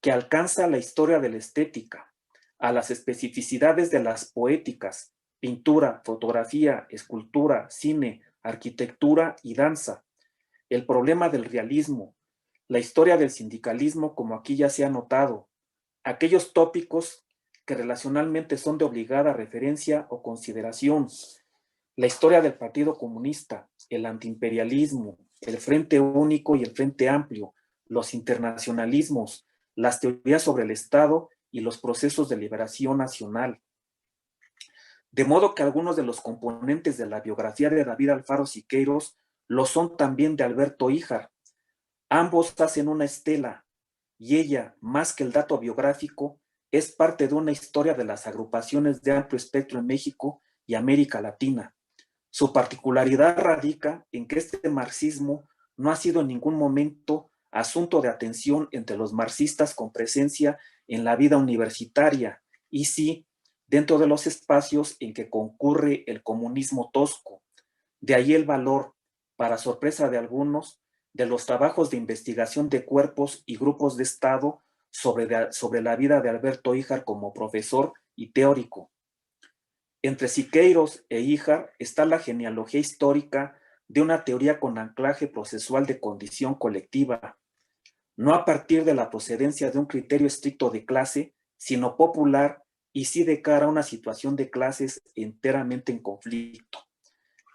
que alcanza la historia de la estética, a las especificidades de las poéticas, pintura, fotografía, escultura, cine, arquitectura y danza, el problema del realismo, la historia del sindicalismo como aquí ya se ha notado, aquellos tópicos que relacionalmente son de obligada referencia o consideración, la historia del Partido Comunista, el antiimperialismo, el Frente Único y el Frente Amplio, los internacionalismos, las teorías sobre el Estado y los procesos de liberación nacional. De modo que algunos de los componentes de la biografía de David Alfaro Siqueiros lo son también de Alberto Híjar. Ambos hacen una estela, y ella, más que el dato biográfico, es parte de una historia de las agrupaciones de amplio espectro en México y América Latina. Su particularidad radica en que este marxismo no ha sido en ningún momento asunto de atención entre los marxistas con presencia en la vida universitaria, y sí dentro de los espacios en que concurre el comunismo tosco. De ahí el valor, para sorpresa de algunos, de los trabajos de investigación de cuerpos y grupos de Estado sobre la vida de Alberto Híjar como profesor y teórico. Entre Siqueiros e Híjar está la genealogía histórica de una teoría con anclaje procesual de condición colectiva, no a partir de la procedencia de un criterio estricto de clase, sino popular y sí de cara a una situación de clases enteramente en conflicto.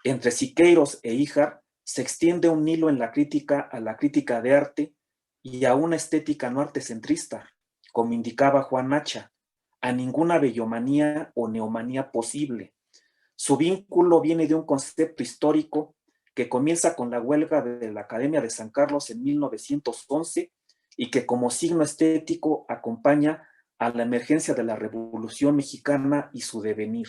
Entre Siqueiros e Híjar se extiende un hilo en la crítica a la crítica de arte y a una estética no artecentrista, como indicaba Juan Hacha, a ninguna bellomanía o neomanía posible. Su vínculo viene de un concepto histórico que comienza con la huelga de la Academia de San Carlos en 1911 y que como signo estético acompaña a la emergencia de la Revolución Mexicana y su devenir.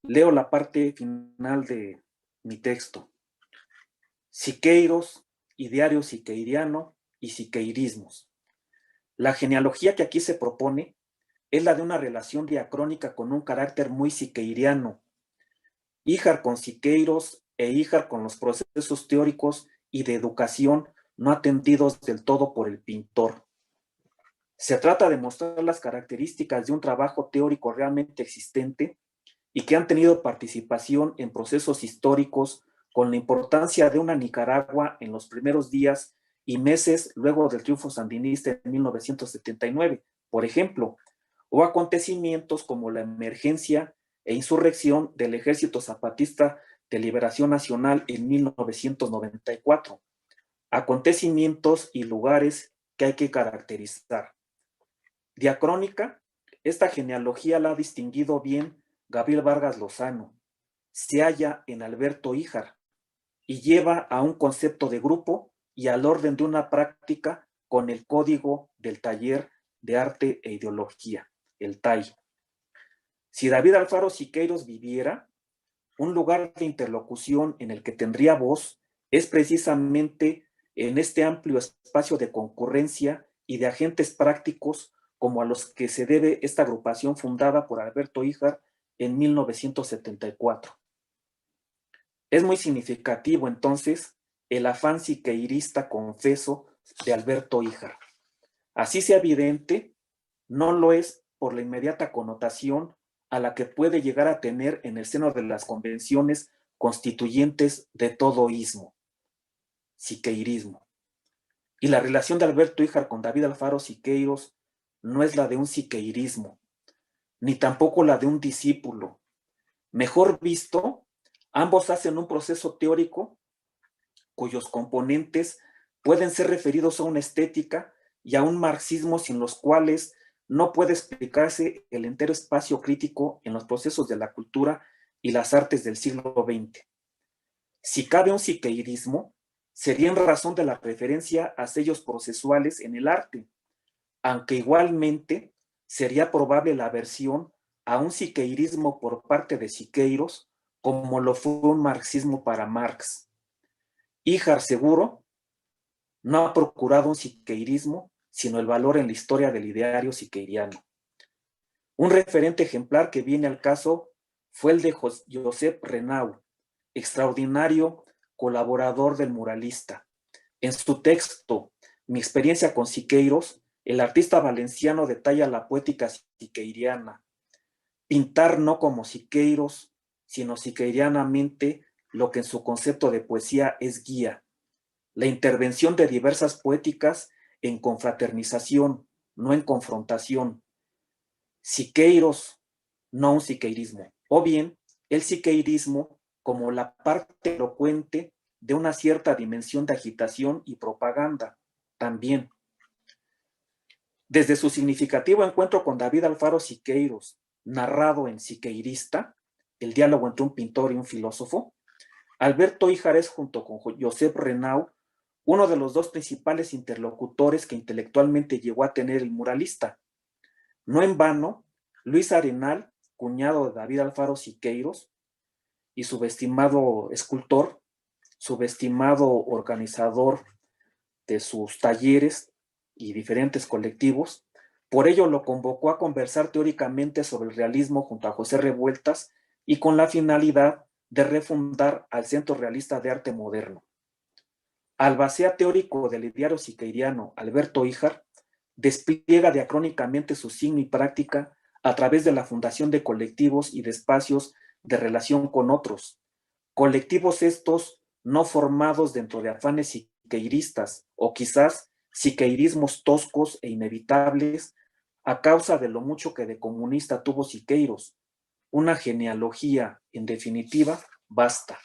Leo la parte final de mi texto. Siqueiros, ideario siqueiriano y siqueirismos. La genealogía que aquí se propone es la de una relación diacrónica con un carácter muy siqueiriano. Híjar con Siqueiros e Híjar con los procesos teóricos y de educación no atendidos del todo por el pintor. Se trata de mostrar las características de un trabajo teórico realmente existente y que han tenido participación en procesos históricos con la importancia de una Nicaragua en los primeros días y meses luego del triunfo sandinista en 1979, por ejemplo, o acontecimientos como la emergencia e insurrección del Ejército Zapatista de Liberación Nacional en 1994, acontecimientos y lugares que hay que caracterizar. Diacrónica, esta genealogía la ha distinguido bien Gabriel Vargas Lozano, se halla en Alberto Híjar y lleva a un concepto de grupo y al orden de una práctica con el código del taller de arte e ideología, el TAI. Si David Alfaro Siqueiros viviera, un lugar de interlocución en el que tendría voz es precisamente en este amplio espacio de concurrencia y de agentes prácticos como a los que se debe esta agrupación fundada por Alberto Híjar en 1974. Es muy significativo entonces el afán siqueirista confeso de Alberto Híjar. Así sea evidente, no lo es por la inmediata connotación a la que puede llegar a tener en el seno de las convenciones constituyentes de todo ismo, siqueirismo. Y la relación de Alberto Híjar con David Alfaro Siqueiros no es la de un siqueirismo, ni tampoco la de un discípulo. Mejor visto, ambos hacen un proceso teórico cuyos componentes pueden ser referidos a una estética y a un marxismo sin los cuales no puede explicarse el entero espacio crítico en los procesos de la cultura y las artes del siglo XX. Si cabe un siqueirismo, sería en razón de la referencia a sellos procesuales en el arte, aunque igualmente sería probable la aversión a un siqueirismo por parte de Siqueiros, como lo fue un marxismo para Marx. Híjar seguro no ha procurado un siqueirismo, sino el valor en la historia del ideario siqueiriano. Un referente ejemplar que viene al caso fue el de Josep Renau, extraordinario colaborador del muralista. En su texto, Mi experiencia con Siqueiros, el artista valenciano detalla la poética siqueiriana. Pintar no como Siqueiros, sino siqueirianamente lo que en su concepto de poesía es guía. La intervención de diversas poéticas en confraternización, no en confrontación. Siqueiros, no un siqueirismo. O bien, el siqueirismo como la parte elocuente de una cierta dimensión de agitación y propaganda, también. Desde su significativo encuentro con David Alfaro Siqueiros, narrado en Siqueirista, el diálogo entre un pintor y un filósofo, Alberto Híjar es, junto con Josep Renau, uno de los dos principales interlocutores que intelectualmente llegó a tener el muralista. No en vano, Luis Arenal, cuñado de David Alfaro Siqueiros, y subestimado escultor, subestimado organizador de sus talleres y diferentes colectivos, por ello lo convocó a conversar teóricamente sobre el realismo junto a José Revueltas y con la finalidad de refundar al Centro Realista de Arte Moderno. Albacea teórico del ideario siqueiriano Alberto Híjar despliega diacrónicamente su signo y práctica a través de la fundación de colectivos y de espacios de relación con otros, colectivos estos no formados dentro de afanes siqueiristas o quizás siqueirismos toscos e inevitables a causa de lo mucho que de comunista tuvo Siqueiros. Una genealogía, en definitiva, basta.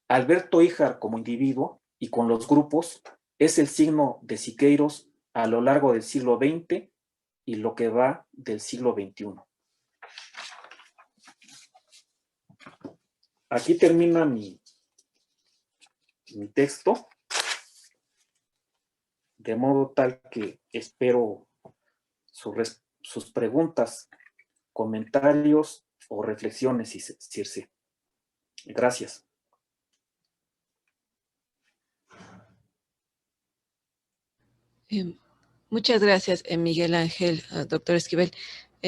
Alberto Híjar como individuo y con los grupos es el signo de Siqueiros a lo largo del siglo XX y lo que va del siglo XXI. Aquí termina mi texto, de modo tal que espero sus preguntas, comentarios o reflexiones, Circe. Gracias. Muchas gracias, Miguel Ángel, doctor Esquivel.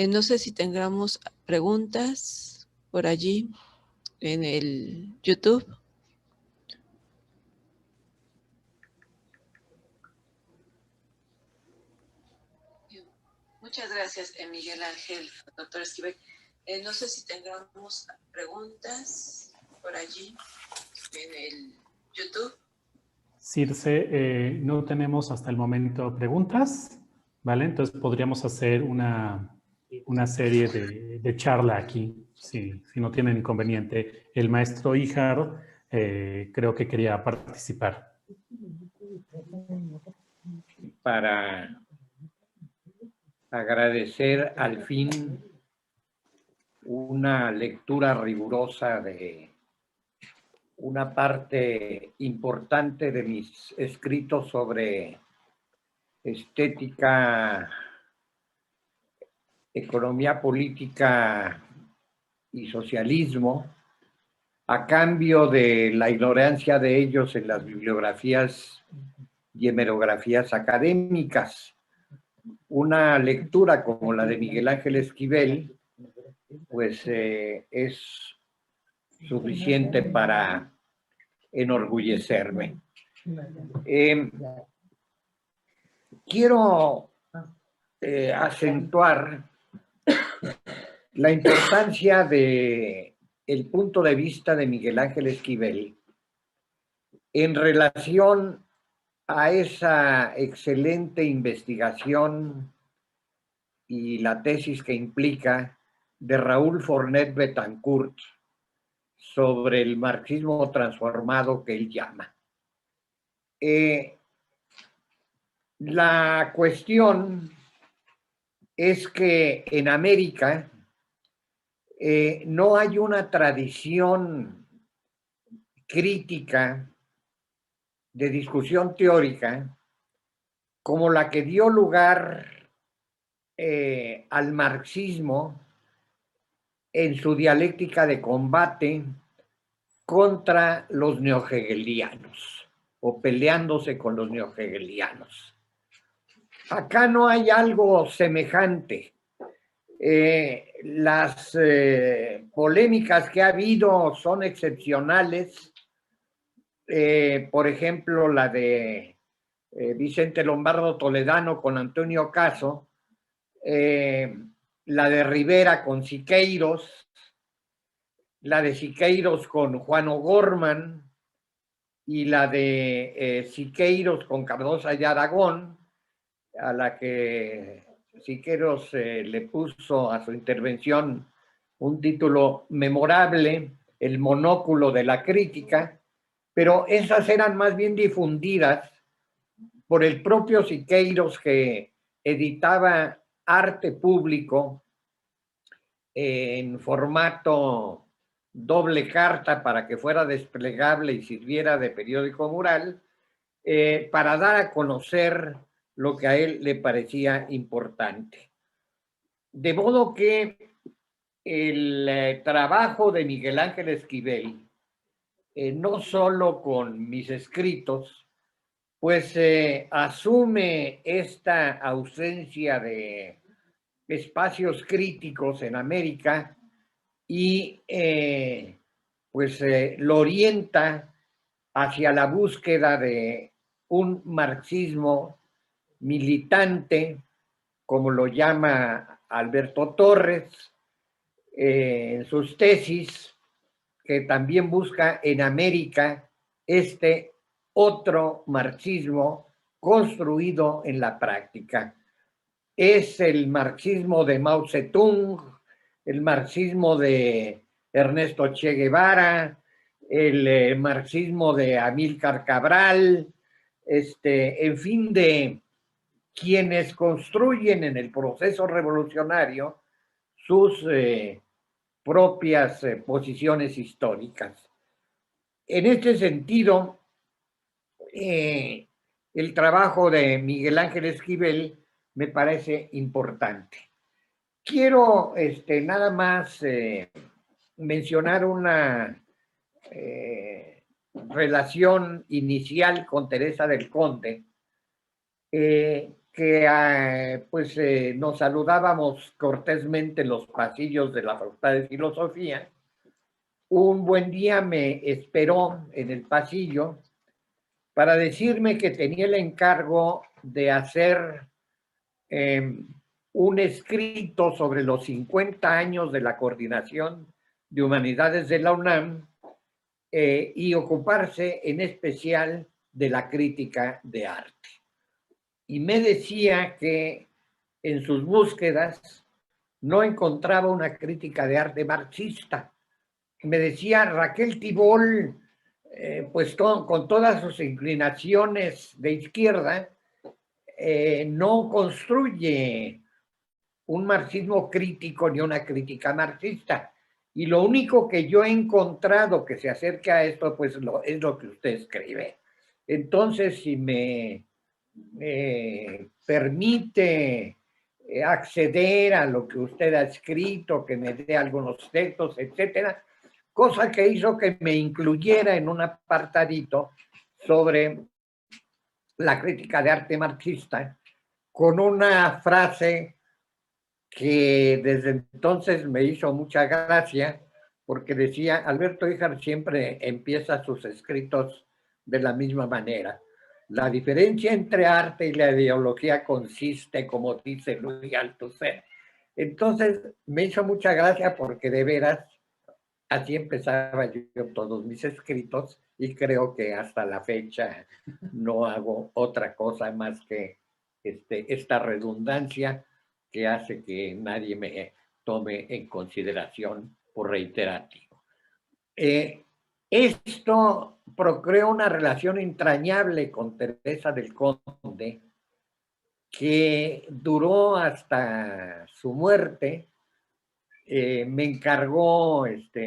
No sé si tengamos preguntas por allí en el YouTube. Muchas gracias, Miguel Ángel, doctor Esquivel. No sé si tengamos preguntas por allí en el YouTube. Circe, no tenemos hasta el momento preguntas, ¿vale? Entonces podríamos hacer una serie de charla aquí, si no tienen inconveniente. El maestro Híjar creo que quería participar. Para agradecer al fin una lectura rigurosa de una parte importante de mis escritos sobre estética, economía política y socialismo, a cambio de la ignorancia de ellos en las bibliografías y hemerografías académicas. Una lectura como la de Miguel Ángel Esquivel, pues es suficiente para enorgullecerme. Quiero acentuar la importancia de el punto de vista de Miguel Ángel Esquivel en relación a esa excelente investigación y la tesis que implica de Raúl Fornet Betancourt sobre el marxismo transformado que él llama. La cuestión es que en América no hay una tradición crítica de discusión teórica como la que dio lugar al marxismo en su dialéctica de combate contra los neohegelianos o peleándose con los neohegelianos. Acá no hay algo semejante. Las polémicas que ha habido son excepcionales. Por ejemplo, la de Vicente Lombardo Toledano con Antonio Caso, la de Rivera con Siqueiros, la de Siqueiros con Juan O'Gorman y la de Siqueiros con Cardosa y Aragón, a la que Siqueiros le puso a su intervención un título memorable, El monóculo de la crítica, pero esas eran más bien difundidas por el propio Siqueiros, que editaba arte público en formato doble carta para que fuera desplegable y sirviera de periódico mural, para dar a conocer lo que a él le parecía importante. De modo que el trabajo de Miguel Ángel Esquivel, no solo con mis escritos, pues asume esta ausencia de espacios críticos en América y pues lo orienta hacia la búsqueda de un marxismo militante, como lo llama Alberto Torres en sus tesis, que también busca en América este otro marxismo construido en la práctica. Es el marxismo de Mao Zedong, el marxismo de Ernesto Che Guevara, el marxismo de Amílcar Cabral, en fin, de quienes construyen en el proceso revolucionario sus propias posiciones históricas. En este sentido, el trabajo de Miguel Ángel Esquivel me parece importante. Quiero nada más mencionar una relación inicial con Teresa del Conde, que nos saludábamos cortésmente en los pasillos de la Facultad de Filosofía. Un buen día me esperó en el pasillo para decirme que tenía el encargo de hacer un escrito sobre los 50 años de la Coordinación de Humanidades de la UNAM y ocuparse en especial de la crítica de arte. Y me decía que en sus búsquedas no encontraba una crítica de arte marxista. Me decía Raquel Tibol, con todas sus inclinaciones de izquierda, no construye un marxismo crítico ni una crítica marxista. Y lo único que yo he encontrado que se acerca a esto, pues es lo que usted escribe. Entonces, si me permite acceder a lo que usted ha escrito, que me dé algunos textos, etcétera, cosa que hizo que me incluyera en un apartadito sobre la crítica de arte marxista, con una frase que desde entonces me hizo mucha gracia, porque decía, Alberto Híjar siempre empieza sus escritos de la misma manera. La diferencia entre arte y la ideología consiste, como dice Luis Althusser. Entonces me hizo mucha gracia porque de veras así empezaba yo todos mis escritos y creo que hasta la fecha no hago otra cosa más que esta redundancia que hace que nadie me tome en consideración por reiterativo. Esto procreó una relación entrañable con Teresa del Conde que duró hasta su muerte. Me encargó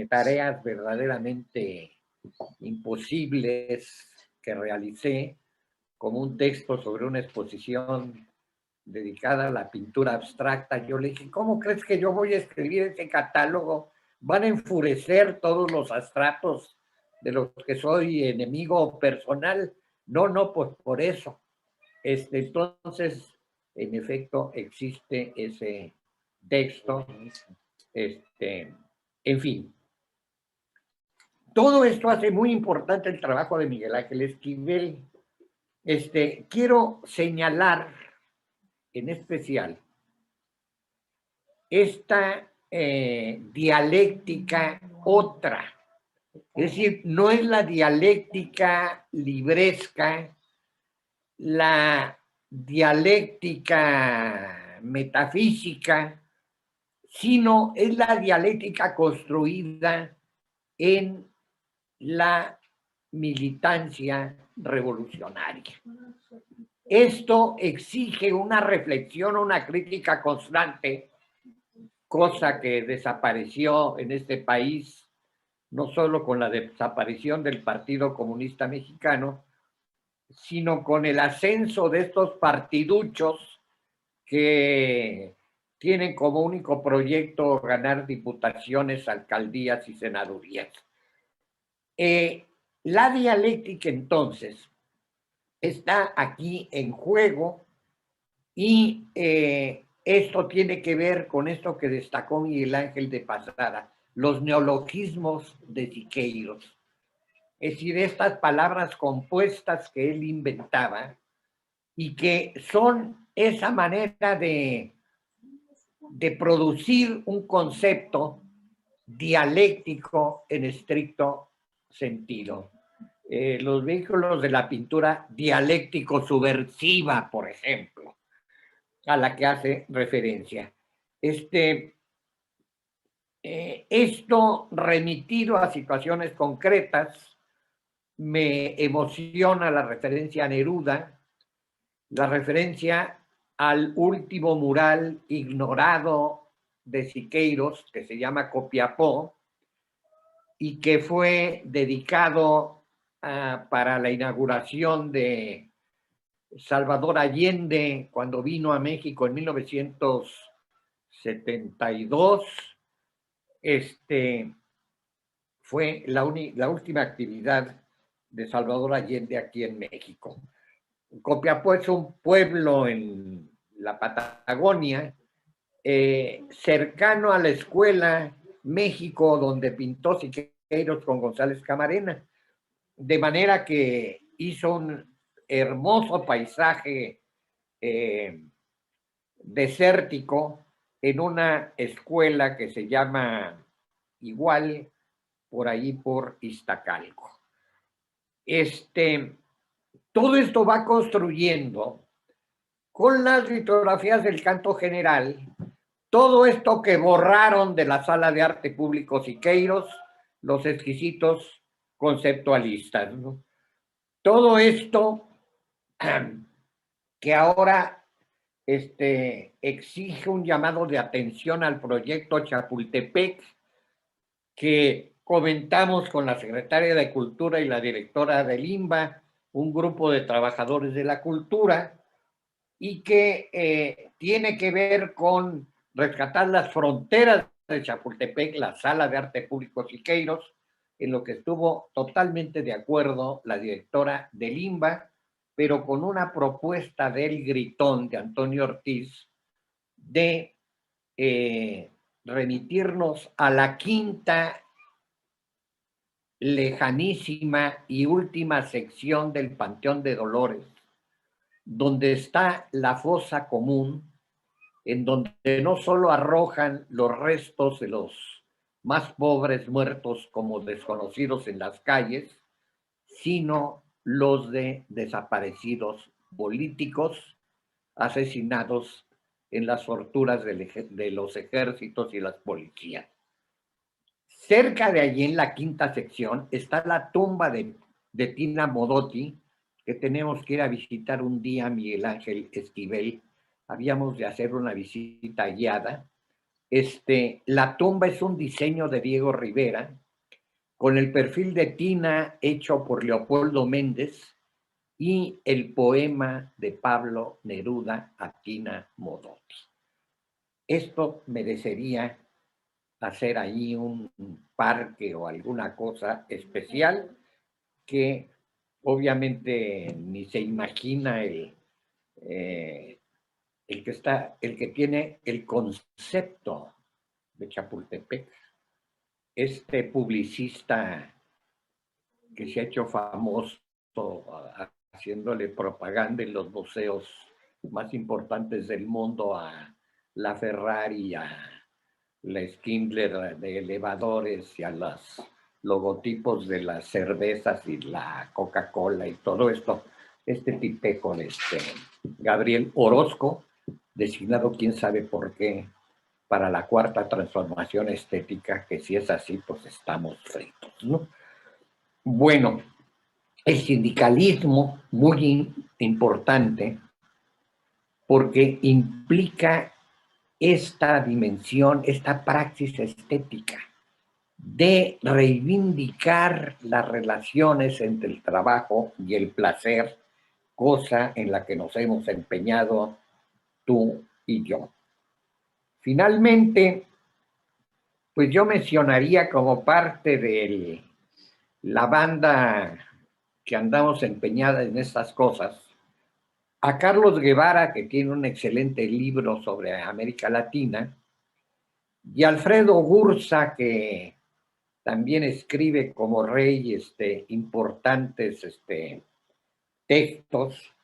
tareas verdaderamente imposibles que realicé, como un texto sobre una exposición dedicada a la pintura abstracta. Yo le dije, ¿cómo crees que yo voy a escribir ese catálogo? Van a enfurecer todos los abstractos de los que soy enemigo personal. No, pues por eso. Entonces, en efecto, existe ese texto. En fin. Todo esto hace muy importante el trabajo de Miguel Ángel Esquivel. Quiero señalar en especial esta dialéctica otra. Es decir, no es la dialéctica libresca, la dialéctica metafísica, sino es la dialéctica construida en la militancia revolucionaria. Esto exige una reflexión, una crítica constante, cosa que desapareció en este país, no solo con la desaparición del Partido Comunista Mexicano, sino con el ascenso de estos partiduchos que tienen como único proyecto ganar diputaciones, alcaldías y senadurías. La dialéctica, entonces, está aquí en juego y esto tiene que ver con esto que destacó Miguel Ángel de pasada, los neologismos de Siqueiros. Es decir, estas palabras compuestas que él inventaba y que son esa manera de producir un concepto dialéctico en estricto sentido. Los vehículos de la pintura dialéctico-subversiva, por ejemplo, a la que hace referencia. Esto remitido a situaciones concretas, me emociona la referencia a Neruda, la referencia al último mural ignorado de Siqueiros, que se llama Copiapó, y que fue dedicado para la inauguración de Salvador Allende cuando vino a México en 1972. Fue la última actividad de Salvador Allende aquí en México. Copiapó es un pueblo en la Patagonia, cercano a la Escuela México, donde pintó Siqueiros con González Camarena, de manera que hizo un hermoso paisaje desértico en una escuela que se llama igual por ahí por Iztacalco. Todo esto va construyendo con las litografías del Canto General, todo esto que borraron de la Sala de Arte Público Siqueiros, los exquisitos conceptualistas, ¿no? Todo esto que ahora exige un llamado de atención al proyecto Chapultepec, que comentamos con la secretaria de Cultura y la directora del INBA, un grupo de trabajadores de la cultura, y que tiene que ver con rescatar las fronteras de Chapultepec, la Sala de Arte Público Siqueiros, en lo que estuvo totalmente de acuerdo la directora del INBA, pero con una propuesta del Gritón de Antonio Ortiz de remitirnos a la quinta lejanísima y última sección del Panteón de Dolores, donde está la fosa común, en donde no solo arrojan los restos de los más pobres muertos como desconocidos en las calles, sino los de desaparecidos políticos asesinados en las torturas de los ejércitos y las policías. Cerca de allí, en la quinta sección, está la tumba de Tina Modotti, que tenemos que ir a visitar un día, Miguel Ángel Esquivel. Habíamos de hacer una visita guiada. La tumba es un diseño de Diego Rivera, con el perfil de Tina hecho por Leopoldo Méndez y el poema de Pablo Neruda a Tina Modotti. Esto merecería hacer ahí un parque o alguna cosa especial que obviamente ni se imagina el que tiene el concepto de Chapultepec. Este publicista que se ha hecho famoso haciéndole propaganda en los museos más importantes del mundo a la Ferrari, a la Schindler de elevadores y a los logotipos de las cervezas y la Coca-Cola y todo esto, tipejo de Gabriel Orozco, designado quién sabe por qué para la cuarta transformación estética, que si es así, pues estamos fritos, ¿no? Bueno, el sindicalismo, muy importante, porque implica esta dimensión, esta praxis estética de reivindicar las relaciones entre el trabajo y el placer, cosa en la que nos hemos empeñado tú y yo. Finalmente, pues yo mencionaría como parte de la banda que andamos empeñada en estas cosas, a Carlos Guevara, que tiene un excelente libro sobre América Latina, y Alfredo Gursa, que también escribe como rey importantes textos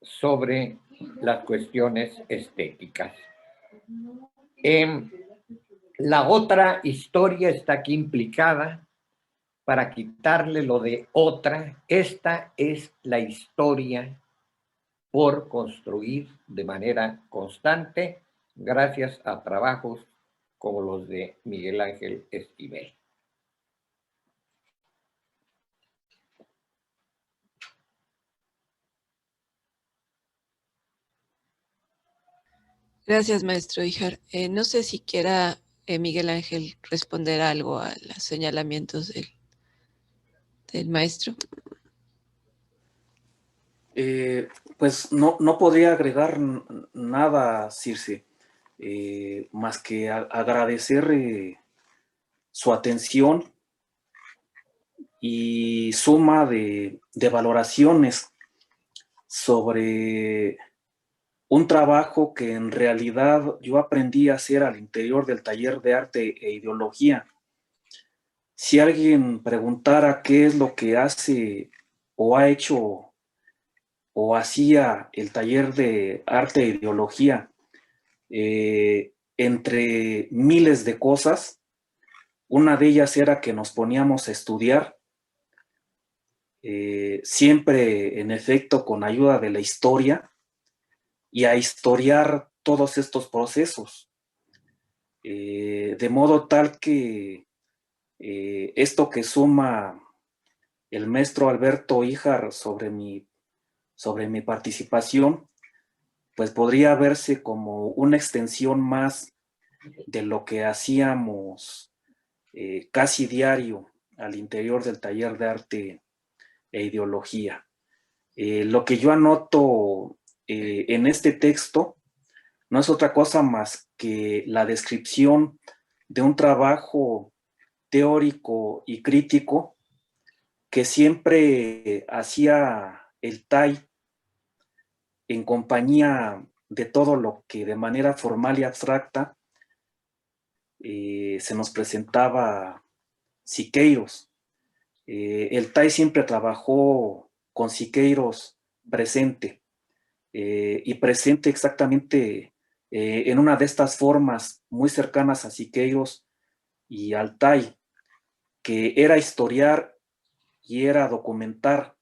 sobre las cuestiones estéticas. La otra historia está aquí implicada para quitarle lo de otra. Esta es la historia por construir de manera constante gracias a trabajos como los de Miguel Ángel Esquivel. Gracias, maestro Ijar. No sé si quiera Miguel Ángel responder algo a los señalamientos del maestro. Pues no podría agregar nada, Circe, más que agradecer su atención y suma de valoraciones sobre un trabajo que en realidad yo aprendí a hacer al interior del taller de arte e ideología. Si alguien preguntara qué es lo que hace o ha hecho o hacía el taller de arte e ideología, entre miles de cosas, una de ellas era que nos poníamos a estudiar, siempre en efecto con ayuda de la historia, y a historiar todos estos procesos, de modo tal que esto que suma el maestro Alberto Híjar sobre mi participación, pues podría verse como una extensión más de lo que hacíamos casi diario al interior del taller de arte e ideología. Lo que yo anoto en este texto no es otra cosa más que la descripción de un trabajo teórico y crítico que siempre hacía el TAI en compañía de todo lo que de manera formal y abstracta se nos presentaba Siqueiros. El TAI siempre trabajó con Siqueiros presente, y presente exactamente en una de estas formas muy cercanas a Siqueiros y al TAI, que era historiar y era documentar.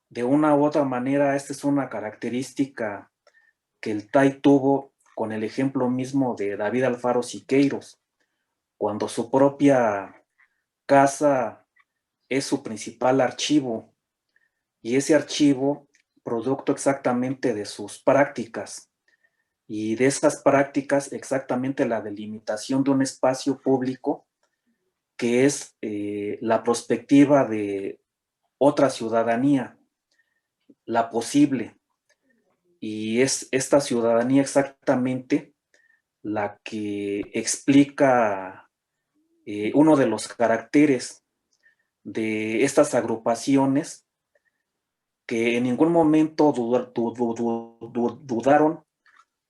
De una u otra manera, esta es una característica que el TAI tuvo con el ejemplo mismo de David Alfaro Siqueiros, cuando su propia casa es su principal archivo, y ese archivo, producto exactamente de sus prácticas, y de esas prácticas exactamente la delimitación de un espacio público que es la perspectiva de otra ciudadanía, la posible, y es esta ciudadanía exactamente la que explica uno de los caracteres de estas agrupaciones que en ningún momento dudaron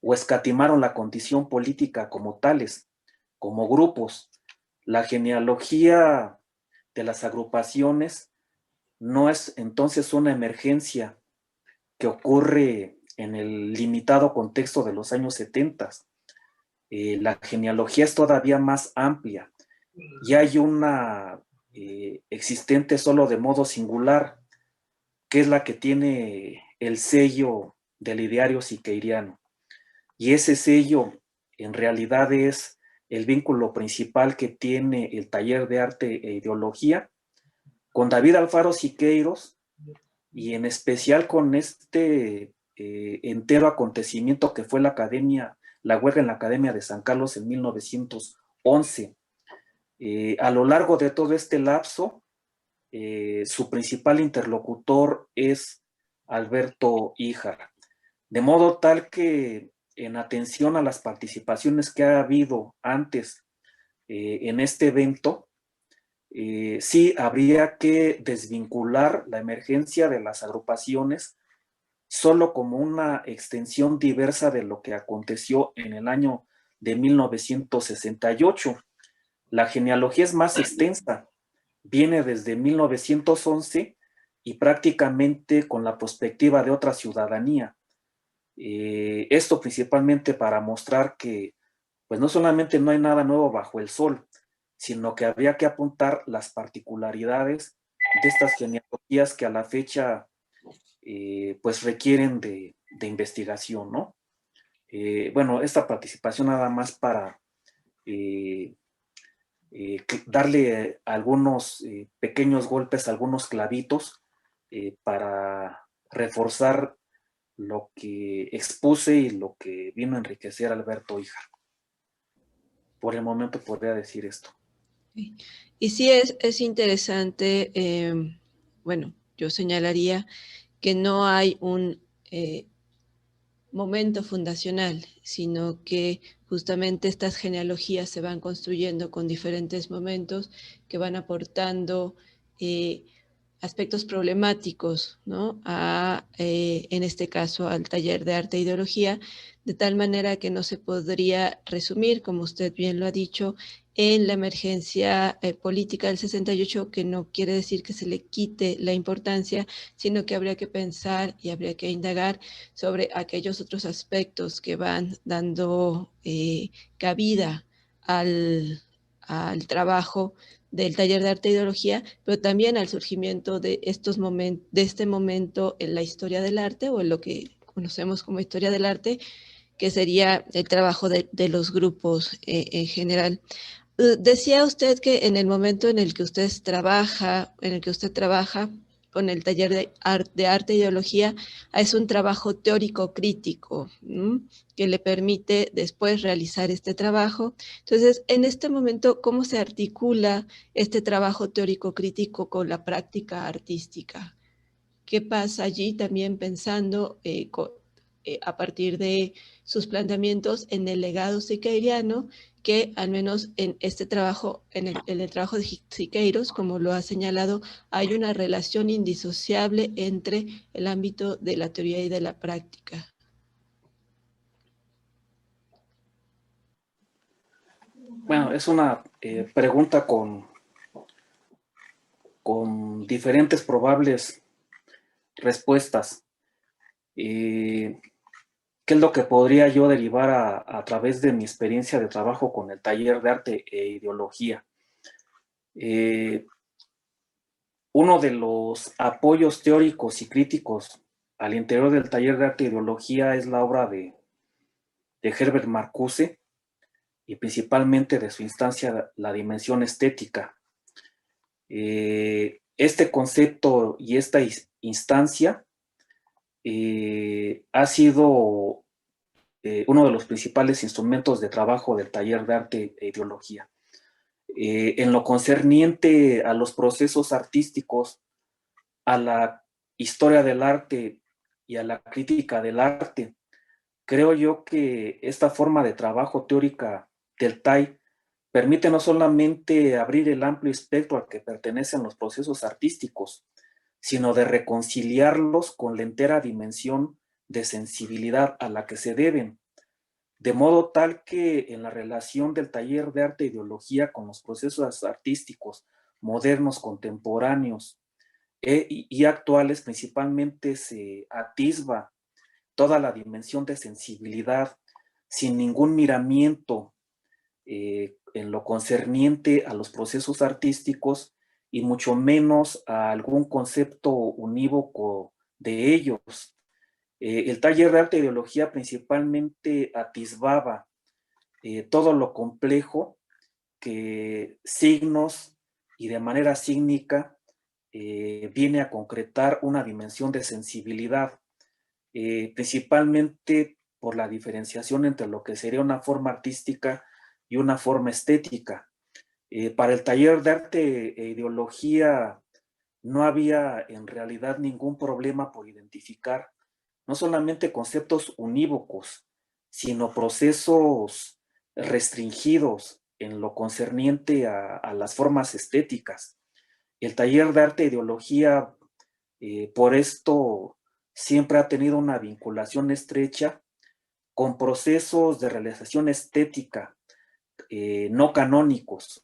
o escatimaron la condición política como tales, como grupos. La genealogía de las agrupaciones no es entonces una emergencia que ocurre en el limitado contexto de los años 70. La genealogía es todavía más amplia y hay una existente solo de modo singular, que es la que tiene el sello del ideario siqueiriano. Y ese sello en realidad es el vínculo principal que tiene el taller de arte e ideología con David Alfaro Siqueiros, y en especial con este entero acontecimiento que fue la huelga en la Academia de San Carlos en 1911. A lo largo de todo este lapso, su principal interlocutor es Alberto Híjar, de modo tal que en atención a las participaciones que ha habido antes en este evento, sí habría que desvincular la emergencia de las agrupaciones solo como una extensión diversa de lo que aconteció en el año de 1968. La genealogía es más extensa, viene desde 1911 y prácticamente con la perspectiva de otra ciudadanía. Esto principalmente para mostrar que pues no solamente no hay nada nuevo bajo el sol, sino que habría que apuntar las particularidades de estas genealogías que a la fecha pues requieren de investigación, ¿no? Bueno, esta participación nada más para darle algunos pequeños golpes, algunos clavitos para reforzar lo que expuse y lo que vino a enriquecer Alberto Híjar. Por el momento podría decir esto. Y sí es interesante, bueno, yo señalaría que no hay un momento fundacional, sino que justamente estas genealogías se van construyendo con diferentes momentos que van aportando aspectos problemáticos, ¿no? En este caso, al taller de arte e ideología, de tal manera que no se podría resumir, como usted bien lo ha dicho, en la emergencia política del 68, que no quiere decir que se le quite la importancia, sino que habría que pensar y habría que indagar sobre aquellos otros aspectos que van dando cabida al trabajo del taller de arte e ideología, pero también al surgimiento de este momento en la historia del arte, o en lo que conocemos como historia del arte, que sería el trabajo de los grupos en general. Decía usted que en el momento en el que usted trabaja con el taller de arte e ideología, es un trabajo teórico crítico, ¿no?, que le permite después realizar este trabajo. Entonces, en este momento, ¿cómo se articula este trabajo teórico crítico con la práctica artística? ¿Qué pasa allí también pensando a partir de sus planteamientos en el legado siqueiriano, que al menos en este trabajo, en el trabajo de Siqueiros, como lo ha señalado, hay una relación indisociable entre el ámbito de la teoría y de la práctica? Bueno, es una pregunta con diferentes probables respuestas. ¿Qué es lo que podría yo derivar a través de mi experiencia de trabajo con el taller de arte e ideología? Uno de los apoyos teóricos y críticos al interior del taller de arte e ideología es la obra de Herbert Marcuse, y principalmente de su instancia La dimensión estética. Este concepto y esta instancia ha sido uno de los principales instrumentos de trabajo del taller de arte e ideología. En lo concerniente a los procesos artísticos, a la historia del arte y a la crítica del arte, creo yo que esta forma de trabajo teórica del TAI permite no solamente abrir el amplio espectro al que pertenecen los procesos artísticos, sino de reconciliarlos con la entera dimensión de sensibilidad a la que se deben, de modo tal que en la relación del taller de arte e ideología con los procesos artísticos modernos, contemporáneos y actuales, principalmente se atisba toda la dimensión de sensibilidad sin ningún miramiento en lo concerniente a los procesos artísticos y mucho menos a algún concepto unívoco de ellos. El taller de arte e ideología principalmente atisbaba todo lo complejo que signos y de manera sígnica viene a concretar una dimensión de sensibilidad, principalmente por la diferenciación entre lo que sería una forma artística y una forma estética. Para el taller de arte e ideología no había en realidad ningún problema por identificar no solamente conceptos unívocos, sino procesos restringidos en lo concerniente a las formas estéticas. El taller de arte e ideología, por esto, siempre ha tenido una vinculación estrecha con procesos de realización estética no canónicos.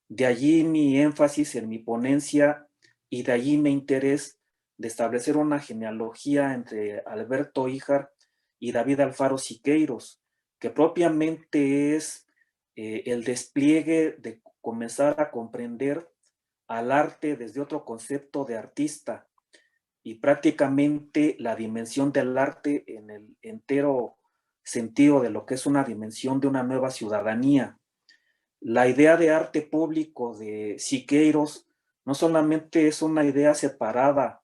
De allí mi énfasis en mi ponencia y de allí mi interés de establecer una genealogía entre Alberto Híjar y David Alfaro Siqueiros, que propiamente es el despliegue de comenzar a comprender al arte desde otro concepto de artista y prácticamente la dimensión del arte en el entero sentido de lo que es una dimensión de una nueva ciudadanía. La idea de arte público de Siqueiros no solamente es una idea separada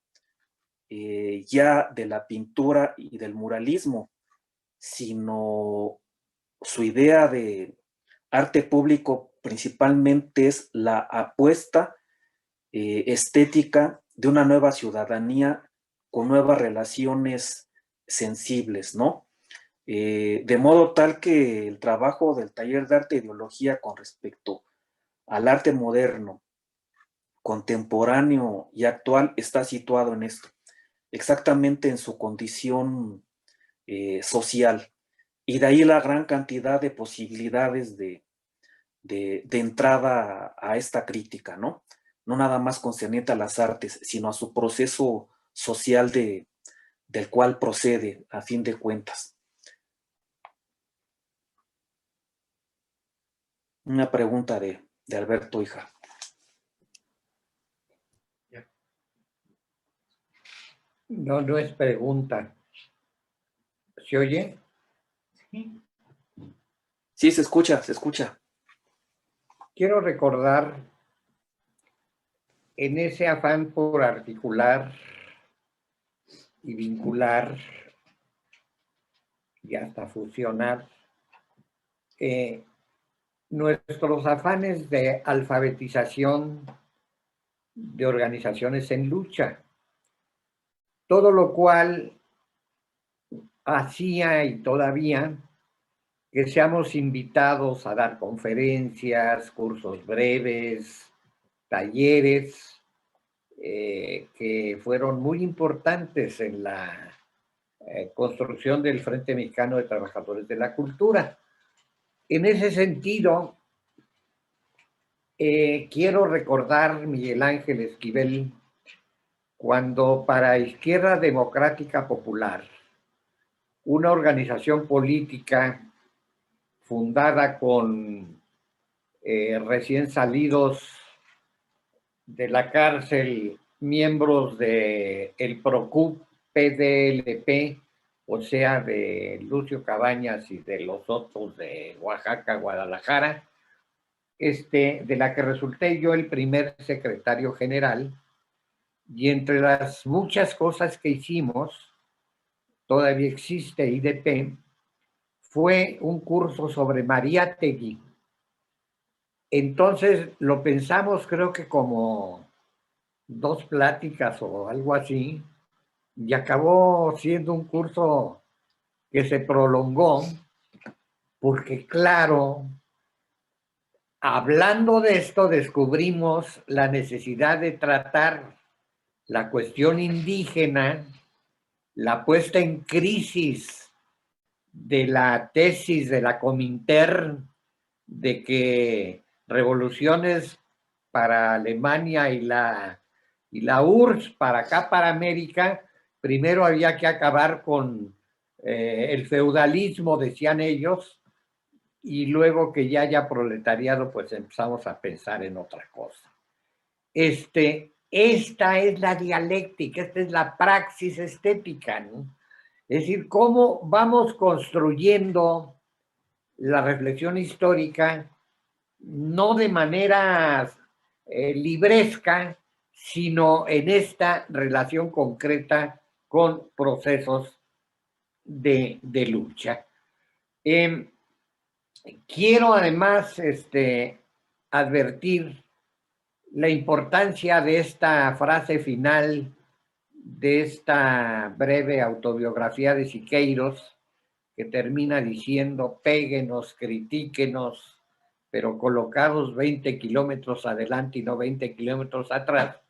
ya de la pintura y del muralismo, sino su idea de arte público principalmente es la apuesta estética de una nueva ciudadanía con nuevas relaciones sensibles, ¿no? De modo tal que el trabajo del taller de arte e ideología con respecto al arte moderno, contemporáneo y actual está situado en esto, exactamente en su condición social. Y de ahí la gran cantidad de posibilidades de entrada a esta crítica, ¿no? No nada más concerniente a las artes, sino a su proceso social del cual procede, a fin de cuentas. Una pregunta de Alberto Híjar. No, no es pregunta. ¿Se oye? Sí, se escucha, se escucha. Quiero recordar, en ese afán por articular y vincular y hasta fusionar nuestros afanes de alfabetización de organizaciones en lucha, todo lo cual hacía y todavía que seamos invitados a dar conferencias, cursos breves, talleres, que fueron muy importantes en la construcción del Frente Mexicano de Trabajadores de la Cultura. En ese sentido, quiero recordar, Miguel Ángel Esquivel, cuando para Izquierda Democrática Popular, una organización política fundada con recién salidos de la cárcel, miembros del PROCUP, PDLP, o sea, de Lucio Cabañas y de los otros de Oaxaca, Guadalajara, de la que resulté yo el primer secretario general, y entre las muchas cosas que hicimos, todavía existe IDP, fue un curso sobre Mariátegui. Entonces lo pensamos, creo que como 2 pláticas o algo así, y acabó siendo un curso que se prolongó, porque claro, hablando de esto descubrimos la necesidad de tratar la cuestión indígena, la puesta en crisis de la tesis de la Comintern de que revoluciones para Alemania y la URSS para acá, para América, primero había que acabar con el feudalismo, decían ellos, y luego que ya haya proletariado, pues empezamos a pensar en otra cosa. Esta es la dialéctica, esta es la praxis estética, ¿no? Es decir, cómo vamos construyendo la reflexión histórica, no de manera libresca, sino en esta relación concreta con procesos de lucha. Quiero además advertir la importancia de esta frase final de esta breve autobiografía de Siqueiros, que termina diciendo: péguenos, critíquenos, pero colocados 20 kilómetros adelante y no 20 kilómetros atrás,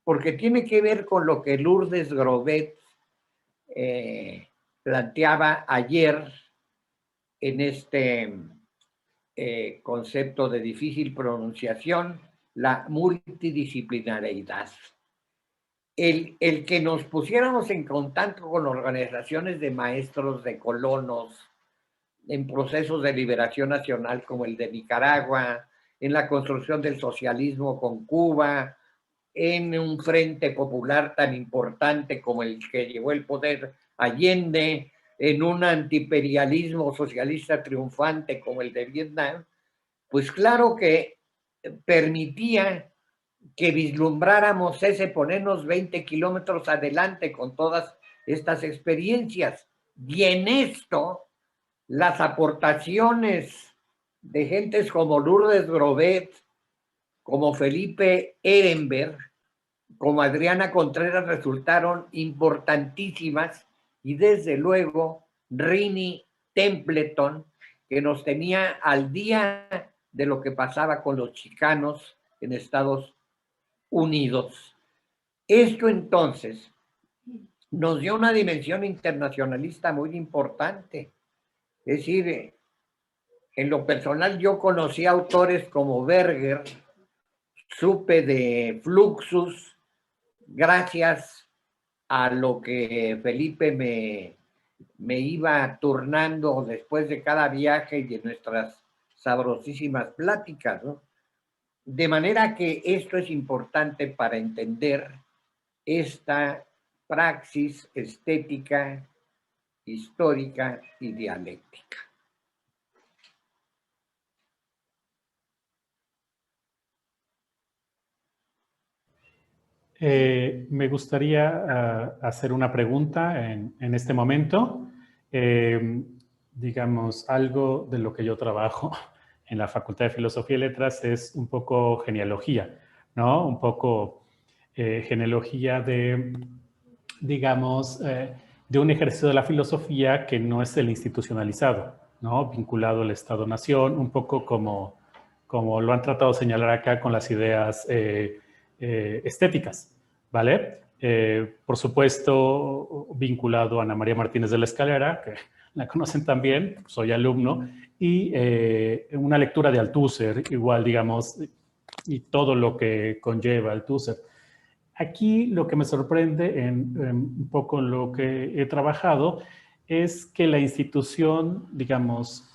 porque tiene que ver con lo que Lourdes Grobet planteaba ayer en este concepto de difícil pronunciación, la multidisciplinariedad. El que nos pusiéramos en contacto con organizaciones de maestros, de colonos, en procesos de liberación nacional como el de Nicaragua, en la construcción del socialismo con Cuba, en un frente popular tan importante como el que llevó el poder Allende, en un antiimperialismo socialista triunfante como el de Vietnam, pues claro que permitía que vislumbráramos ese ponernos 20 kilómetros adelante con todas estas experiencias. Y en esto, las aportaciones de gentes como Lourdes Grobet, como Felipe Ehrenberg, como Adriana Contreras resultaron importantísimas, y desde luego Rini Templeton, que nos tenía al día de lo que pasaba con los chicanos en Estados Unidos. Esto entonces nos dio una dimensión internacionalista muy importante. Es decir, en lo personal yo conocí autores como Berger, supe de Fluxus, gracias a lo que Felipe me iba turnando después de cada viaje y de nuestras sabrosísimas pláticas, ¿no? De manera que esto es importante para entender esta praxis estética, histórica y dialéctica. Me gustaría hacer una pregunta en este momento. Digamos, algo de lo que yo trabajo en la Facultad de Filosofía y Letras es un poco genealogía, ¿no? Un poco genealogía de, digamos, de un ejercicio de la filosofía que no es el institucionalizado, ¿no? Vinculado al Estado-Nación, un poco como lo han tratado de señalar acá con las ideas estéticas, ¿vale? Por supuesto, vinculado a Ana María Martínez de la Escalera, que la conocen también, soy alumno, y una lectura de Althusser, igual, digamos, y todo lo que conlleva Althusser. Aquí lo que me sorprende en un poco lo que he trabajado es que la institución, digamos,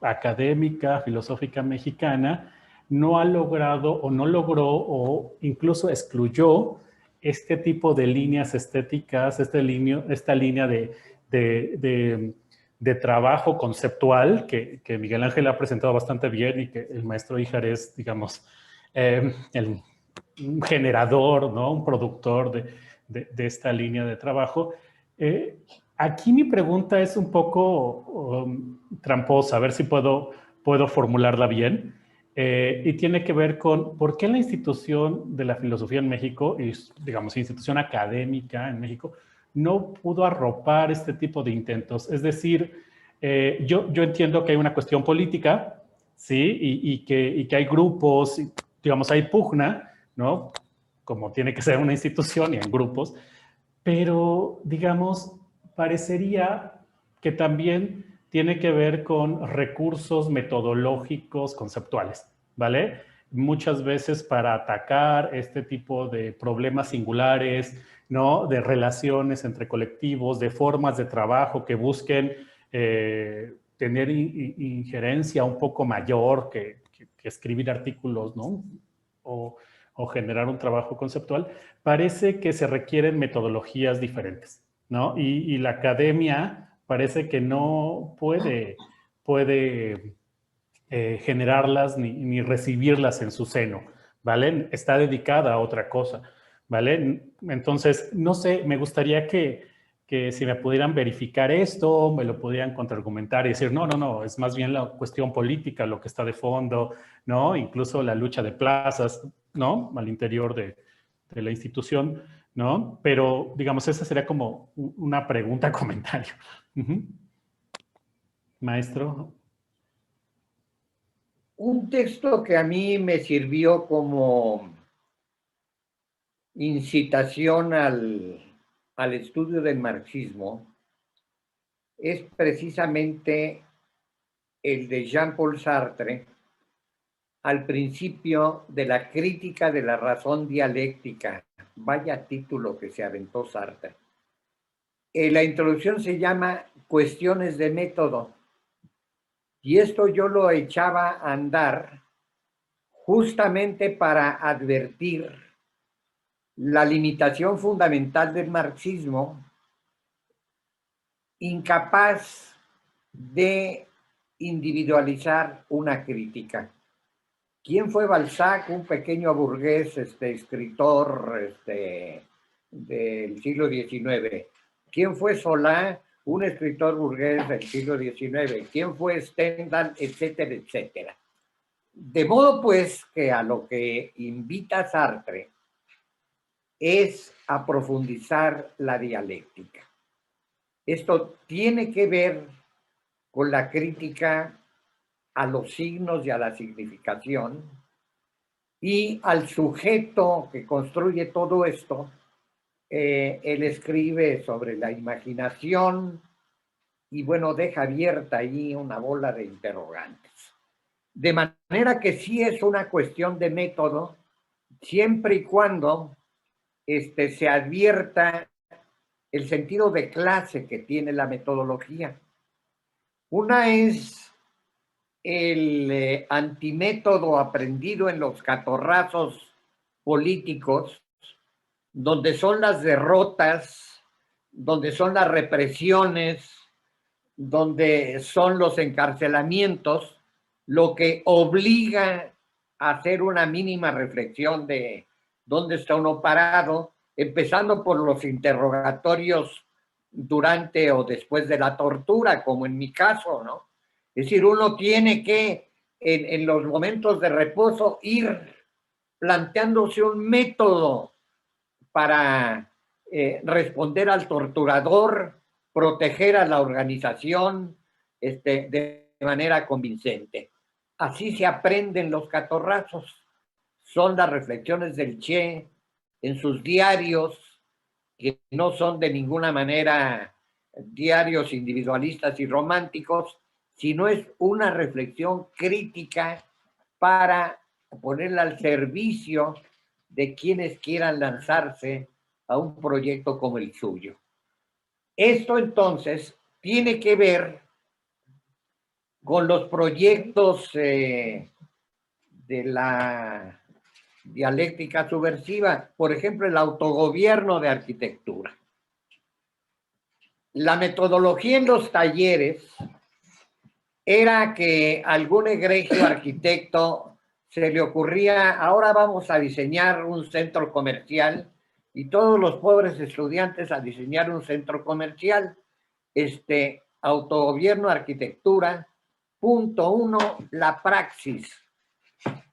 académica, filosófica mexicana, no ha logrado o no logró o incluso excluyó este tipo de líneas estéticas, esta línea de trabajo conceptual que Miguel Ángel ha presentado bastante bien y que el maestro Híjar es, digamos, un generador, ¿no? Un productor de esta línea de trabajo. Aquí mi pregunta es un poco tramposa, a ver si puedo formularla bien. Y tiene que ver con por qué la institución de la filosofía en México, y digamos institución académica en México, no pudo arropar este tipo de intentos. Es decir, yo entiendo que hay una cuestión política, ¿sí? Y que hay grupos, digamos, hay pugna, ¿no? Como tiene que ser una institución y en grupos, pero, digamos, parecería que también tiene que ver con recursos metodológicos conceptuales, ¿vale? Muchas veces para atacar este tipo de problemas singulares, ¿no? De relaciones entre colectivos, de formas de trabajo que busquen tener injerencia un poco mayor que escribir artículos, ¿no? O generar un trabajo conceptual, parece que se requieren metodologías diferentes, ¿no? Y la academia parece que no puede generarlas ni recibirlas en su seno, ¿vale? Está dedicada a otra cosa, ¿vale? Entonces, no sé, me gustaría que si me pudieran verificar esto, me lo pudieran contraargumentar y decir, no, es más bien la cuestión política lo que está de fondo, ¿no? Incluso la lucha de plazas, ¿no? Al interior de la institución, ¿no? Pero, digamos, esa sería como una pregunta, comentario. Maestro. Un texto que a mí me sirvió como incitación al estudio del marxismo es precisamente el de Jean-Paul Sartre, al principio de la crítica de la razón dialéctica. Vaya título que se aventó Sartre. La introducción se llama Cuestiones de método. Y esto yo lo echaba a andar justamente para advertir la limitación fundamental del marxismo, incapaz de individualizar una crítica. ¿Quién fue Balzac? Un pequeño burgués, escritor del siglo XIX. ¿Quién fue Solá? Un escritor burgués del siglo XIX. ¿Quién fue Stendhal? Etcétera, etcétera. De modo pues que a lo que invita Sartre es a profundizar la dialéctica. Esto tiene que ver con la crítica a los signos y a la significación y al sujeto que construye todo esto. Él escribe sobre la imaginación y bueno, deja abierta ahí una bola de interrogantes. De manera que sí es una cuestión de método, siempre y cuando se advierta el sentido de clase que tiene la metodología. Una es el antimétodo aprendido en los catorrazos políticos, donde son las derrotas, donde son las represiones, donde son los encarcelamientos, lo que obliga a hacer una mínima reflexión de dónde está uno parado, empezando por los interrogatorios durante o después de la tortura, como en mi caso, ¿no? Es decir, uno tiene que, en los momentos de reposo, ir planteándose un método para responder al torturador, proteger a la organización de manera convincente. Así se aprenden los catorrazos. Son las reflexiones del Che en sus diarios, que no son de ninguna manera diarios individualistas y románticos, sino es una reflexión crítica para ponerla al servicio de quienes quieran lanzarse a un proyecto como el suyo. Esto entonces tiene que ver con los proyectos de la dialéctica subversiva, por ejemplo, el autogobierno de arquitectura. La metodología en los talleres era que algún egregio arquitecto se le ocurría, ahora vamos a diseñar un centro comercial, y todos los pobres estudiantes a diseñar un centro comercial. Autogobierno, arquitectura. Punto 1, la praxis.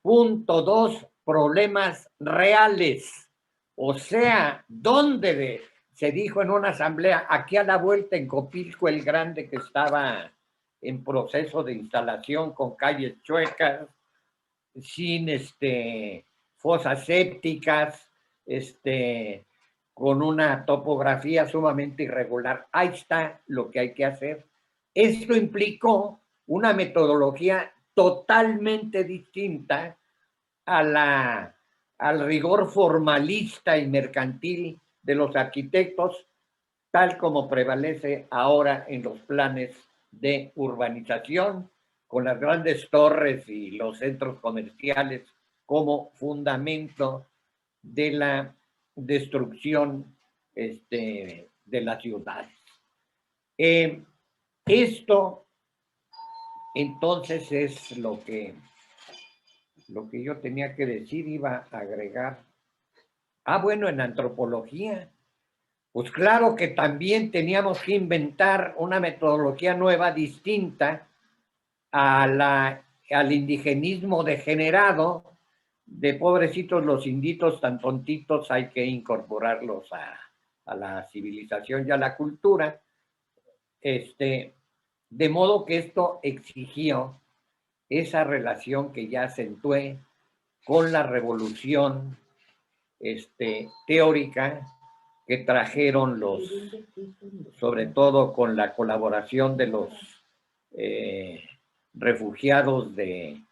Punto 2, problemas reales. O sea, ¿dónde se dijo en una asamblea, aquí a la vuelta en Copilco el Grande, que estaba en proceso de instalación con calles chuecas, sin fosas sépticas, con una topografía sumamente irregular? Ahí está lo que hay que hacer. Esto implicó una metodología totalmente distinta al rigor formalista y mercantil de los arquitectos, tal como prevalece ahora en los planes de urbanización, con las grandes torres y los centros comerciales como fundamento de la destrucción de las ciudades. Esto entonces es lo que yo tenía que decir. Iba a agregar. Bueno, en antropología, pues claro que también teníamos que inventar una metodología nueva, distinta al indigenismo degenerado de pobrecitos los inditos tan tontitos, hay que incorporarlos a la civilización y a la cultura. De modo que esto exigió esa relación que ya acentué con la revolución teórica que trajeron sobre todo con la colaboración de los refugiados del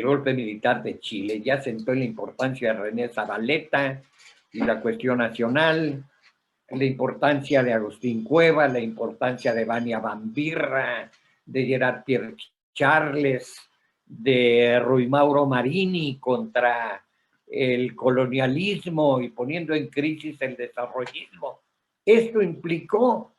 golpe militar de Chile. Ya acentué la importancia de René Zabaleta y la cuestión nacional, la importancia de Agustín Cueva, la importancia de Vania Bambirra, de Gerard Pierre Charles de Rui Mauro Marini contra el colonialismo y poniendo en crisis el desarrollismo. Esto implicó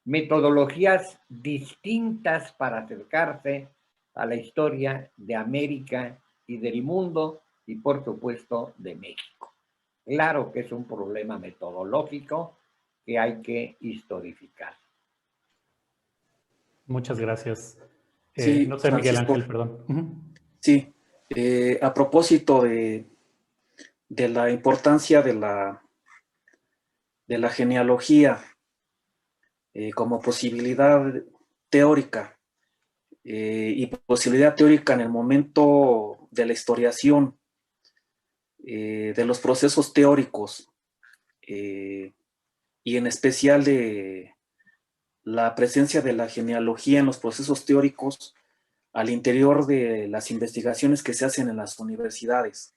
metodologías distintas para acercarse a la historia de América y del mundo y, por supuesto, de México. Claro que es un problema metodológico que hay que historificar. Muchas gracias. Sí, No sé, Miguel Francisco. Ángel, perdón. Sí, a propósito de la importancia de la genealogía como posibilidad teórica y posibilidad teórica en el momento de la historiación, de los procesos teóricos y en especial de la presencia de la genealogía en los procesos teóricos al interior de las investigaciones que se hacen en las universidades.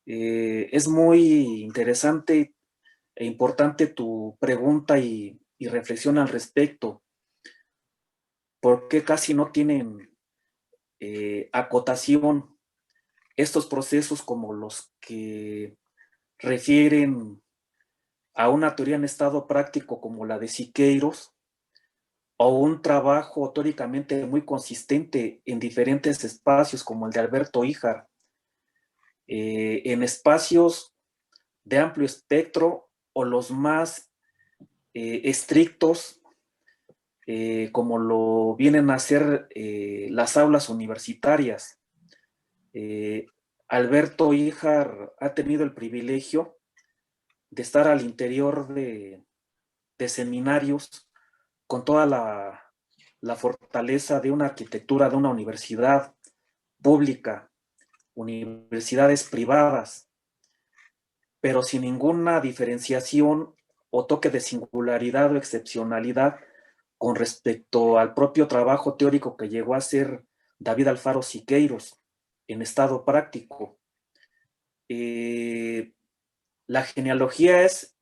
Es muy interesante e importante tu pregunta y reflexión al respecto, porque casi no tienen acotación estos procesos como los que refieren a una teoría en estado práctico como la de Siqueiros, o un trabajo teóricamente muy consistente en diferentes espacios como el de Alberto Híjar, en espacios de amplio espectro o los más estrictos, como lo vienen a hacer las aulas universitarias. Alberto Híjar ha tenido el privilegio de estar al interior de seminarios con toda la fortaleza de una arquitectura de una universidad pública, universidades privadas, pero sin ninguna diferenciación o toque de singularidad o excepcionalidad con respecto al propio trabajo teórico que llegó a hacer David Alfaro Siqueiros en estado práctico. La genealogía es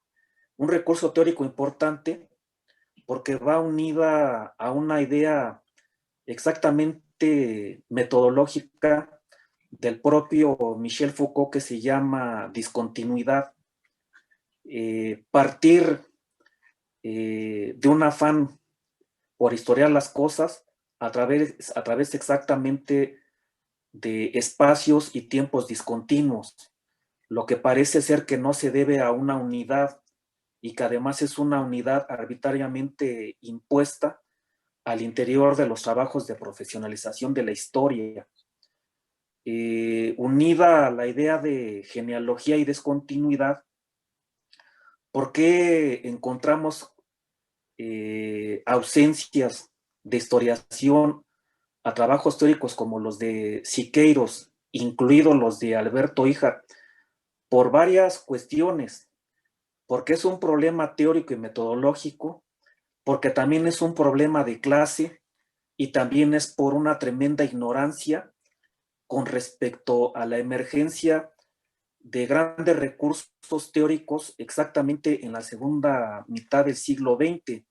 un recurso teórico importante porque va unida a una idea exactamente metodológica del propio Michel Foucault que se llama discontinuidad. Partir de un afán por historiar las cosas a través exactamente de espacios y tiempos discontinuos, lo que parece ser que no se debe a una unidad y que además es una unidad arbitrariamente impuesta al interior de los trabajos de profesionalización de la historia. Unida a la idea de genealogía y discontinuidad, ¿por qué encontramos ausencias de historiación a trabajos teóricos como los de Siqueiros, incluidos los de Alberto Híjar? Por varias cuestiones, porque es un problema teórico y metodológico, porque también es un problema de clase y también es por una tremenda ignorancia con respecto a la emergencia de grandes recursos teóricos exactamente en la segunda mitad del siglo XX,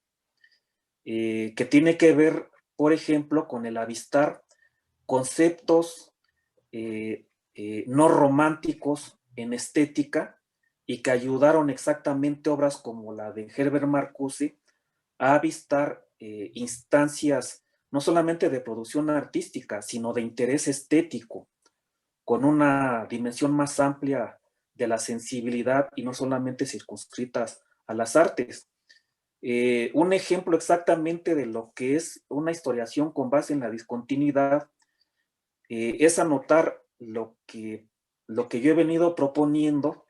que tiene que ver, por ejemplo, con el avistar conceptos no románticos en estética y que ayudaron exactamente obras como la de Herbert Marcuse a avistar instancias no solamente de producción artística, sino de interés estético, con una dimensión más amplia de la sensibilidad y no solamente circunscritas a las artes. Un ejemplo exactamente de lo que es una historiación con base en la discontinuidad es anotar lo que yo he venido proponiendo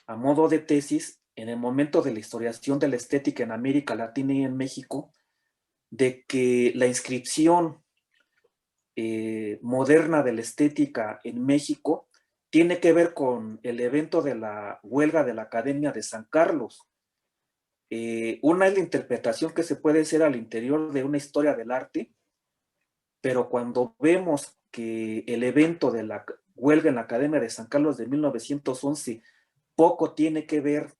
a modo de tesis en el momento de la historiación de la estética en América Latina y en México, de que la inscripción moderna de la estética en México tiene que ver con el evento de la huelga de la Academia de San Carlos. Una es la interpretación que se puede hacer al interior de una historia del arte, pero cuando vemos que el evento de la huelga en la Academia de San Carlos de 1911 poco tiene que ver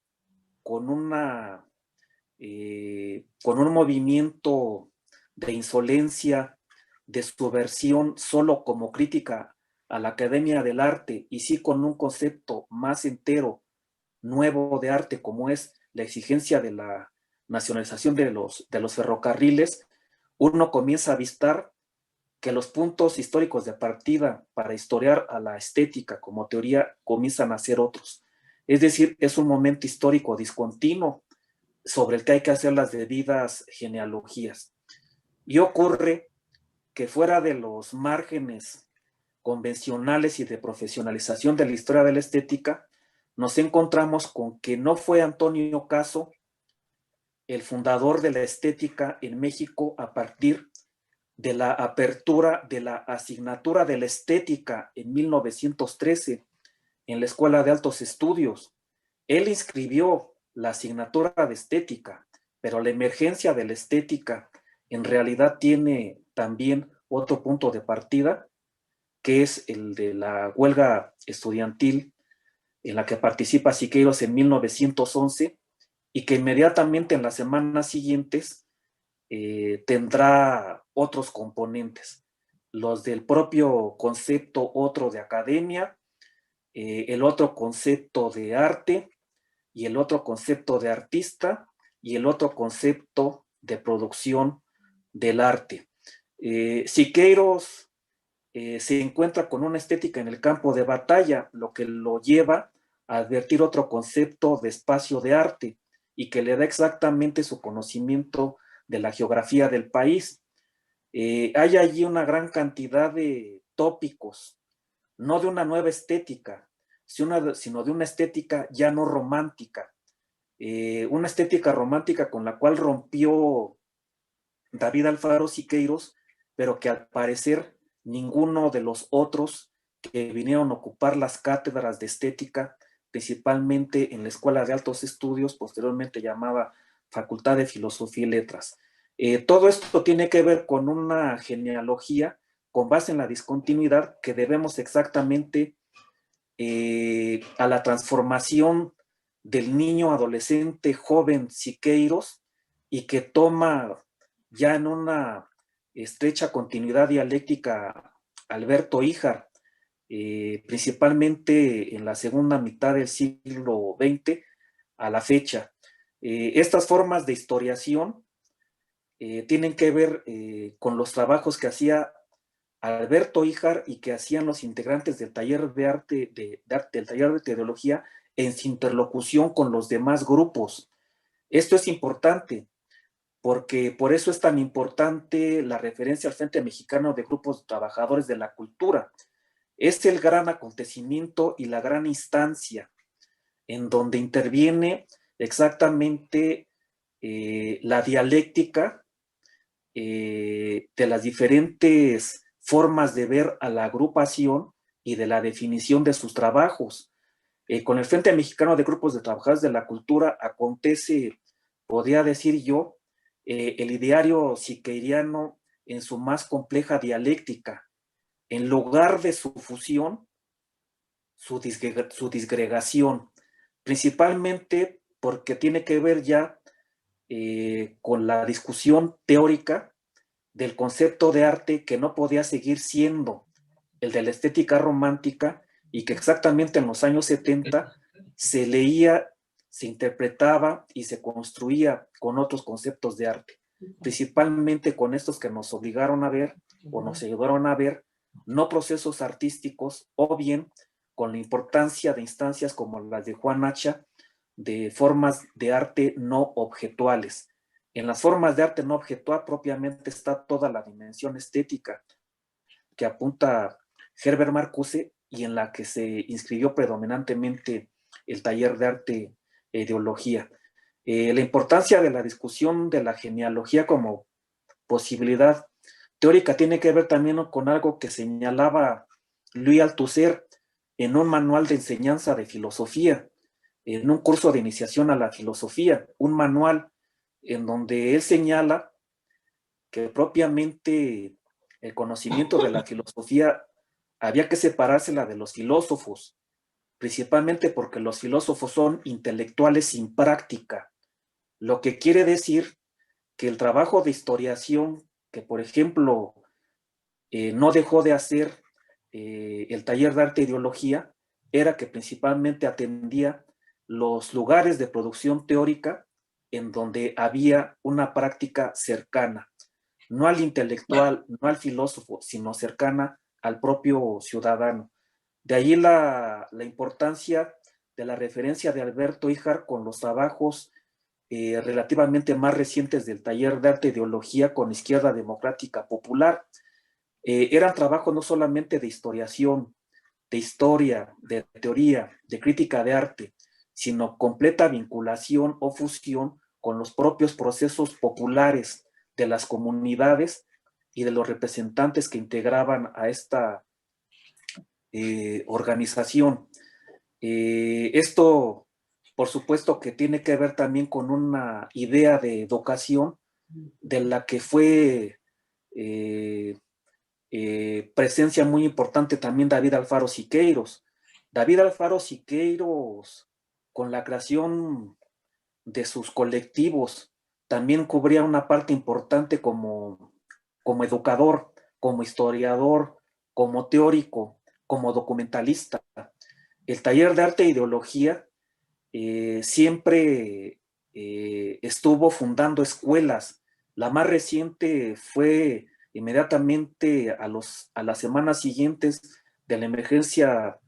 con con un movimiento de insolencia, de su versión solo como crítica a la Academia del Arte y sí con un concepto más entero, nuevo de arte, como es la exigencia de la nacionalización de los ferrocarriles, uno comienza a avistar que los puntos históricos de partida para historiar a la estética como teoría comienzan a ser otros. Es decir, es un momento histórico discontinuo sobre el que hay que hacer las debidas genealogías. Y ocurre que fuera de los márgenes convencionales y de profesionalización de la historia de la estética, nos encontramos con que no fue Antonio Caso el fundador de la estética en México a partir de la apertura de la asignatura de la estética en 1913 en la Escuela de Altos Estudios. Él inscribió la asignatura de estética, pero la emergencia de la estética en realidad tiene también otro punto de partida, que es el de la huelga estudiantil en la que participa Siqueiros en 1911 y que inmediatamente en las semanas siguientes tendrá otros componentes, los del propio concepto otro de academia, el otro concepto de arte y el otro concepto de artista y el otro concepto de producción del arte. Siqueiros se encuentra con una estética en el campo de batalla, lo que lo lleva a advertir otro concepto de espacio de arte y que le da exactamente su conocimiento de la geografía del país. Hay allí una gran cantidad de tópicos, no de una nueva estética, sino de una estética ya no romántica, una estética romántica con la cual rompió David Alfaro Siqueiros, pero que al parecer ninguno de los otros que vinieron a ocupar las cátedras de estética, principalmente en la Escuela de Altos Estudios, posteriormente llamada Facultad de Filosofía y Letras. Todo esto tiene que ver con una genealogía con base en la discontinuidad que debemos exactamente a la transformación del niño, adolescente, joven Siqueiros y que toma ya en una estrecha continuidad dialéctica Alberto Híjar, principalmente en la segunda mitad del siglo XX a la fecha. Estas formas de historiación tienen que ver con los trabajos que hacía Alberto Híjar y que hacían los integrantes del taller de arte, del taller de teología en su interlocución con los demás grupos. Esto es importante porque por eso es tan importante la referencia al Frente Mexicano de Grupos de Trabajadores de la Cultura. Es el gran acontecimiento y la gran instancia en donde interviene exactamente la dialéctica de las diferentes formas de ver a la agrupación y de la definición de sus trabajos. Con el Frente Mexicano de Grupos de Trabajadores de la Cultura acontece, podría decir yo, el ideario siqueiriano en su más compleja dialéctica. En lugar de su fusión, su disgregación, principalmente porque tiene que ver ya con la discusión teórica del concepto de arte que no podía seguir siendo el de la estética romántica y que exactamente en los años 70 se leía, se interpretaba y se construía con otros conceptos de arte, principalmente con estos que nos obligaron a ver o nos ayudaron a ver no procesos artísticos o bien con la importancia de instancias como las de Juan Hacha de formas de arte no objetuales. En las formas de arte no objetual propiamente está toda la dimensión estética que apunta Herbert Marcuse y en la que se inscribió predominantemente el taller de arte e ideología. La importancia de la discusión de la genealogía como posibilidad teórica tiene que ver también con algo que señalaba Louis Althusser en un manual de enseñanza de filosofía, en un curso de iniciación a la filosofía, un manual en donde él señala que propiamente el conocimiento de la filosofía había que separársela de los filósofos, principalmente porque los filósofos son intelectuales sin práctica, lo que quiere decir que el trabajo de historiación que, por ejemplo, no dejó de hacer el taller de arte e ideología era que principalmente atendía los lugares de producción teórica en donde había una práctica cercana, no al intelectual, no al filósofo, sino cercana al propio ciudadano. De ahí la importancia de la referencia de Alberto Híjar con los trabajos relativamente más recientes del taller de arte e ideología con Izquierda Democrática Popular. Eran trabajos no solamente de historiación, de historia, de teoría, de crítica de arte, sino completa vinculación o fusión con los propios procesos populares de las comunidades y de los representantes que integraban a esta organización. Esto, por supuesto, que tiene que ver también con una idea de educación de la que fue presencia muy importante también David Alfaro Siqueiros. David Alfaro Siqueiros, con la creación de sus colectivos, también cubría una parte importante como educador, como historiador, como teórico, como documentalista. El taller de arte e ideología siempre estuvo fundando escuelas. La más reciente fue inmediatamente a las semanas siguientes de la emergencia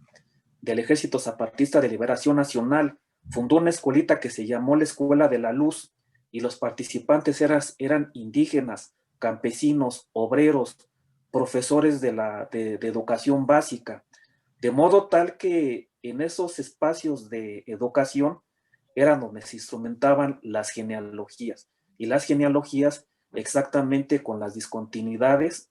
del Ejército Zapatista de Liberación Nacional. Fundó una escuelita que se llamó la Escuela de la Luz y los participantes eran indígenas, campesinos, obreros, profesores de educación básica. De modo tal que en esos espacios de educación eran donde se instrumentaban las genealogías. Y las genealogías exactamente con las discontinuidades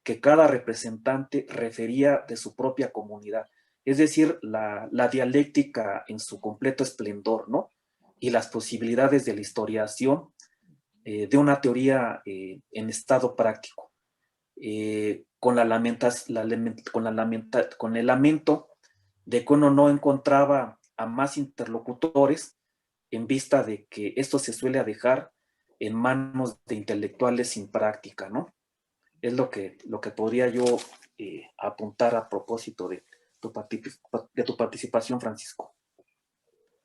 que cada representante refería de su propia comunidad. Es decir, la dialéctica en su completo esplendor, ¿no? Y las posibilidades de la historiación de una teoría en estado práctico. Con el lamento de que uno no encontraba a más interlocutores en vista de que esto se suele dejar en manos de intelectuales sin práctica, ¿no? Es lo que podría yo apuntar a propósito de tu participación, Francisco.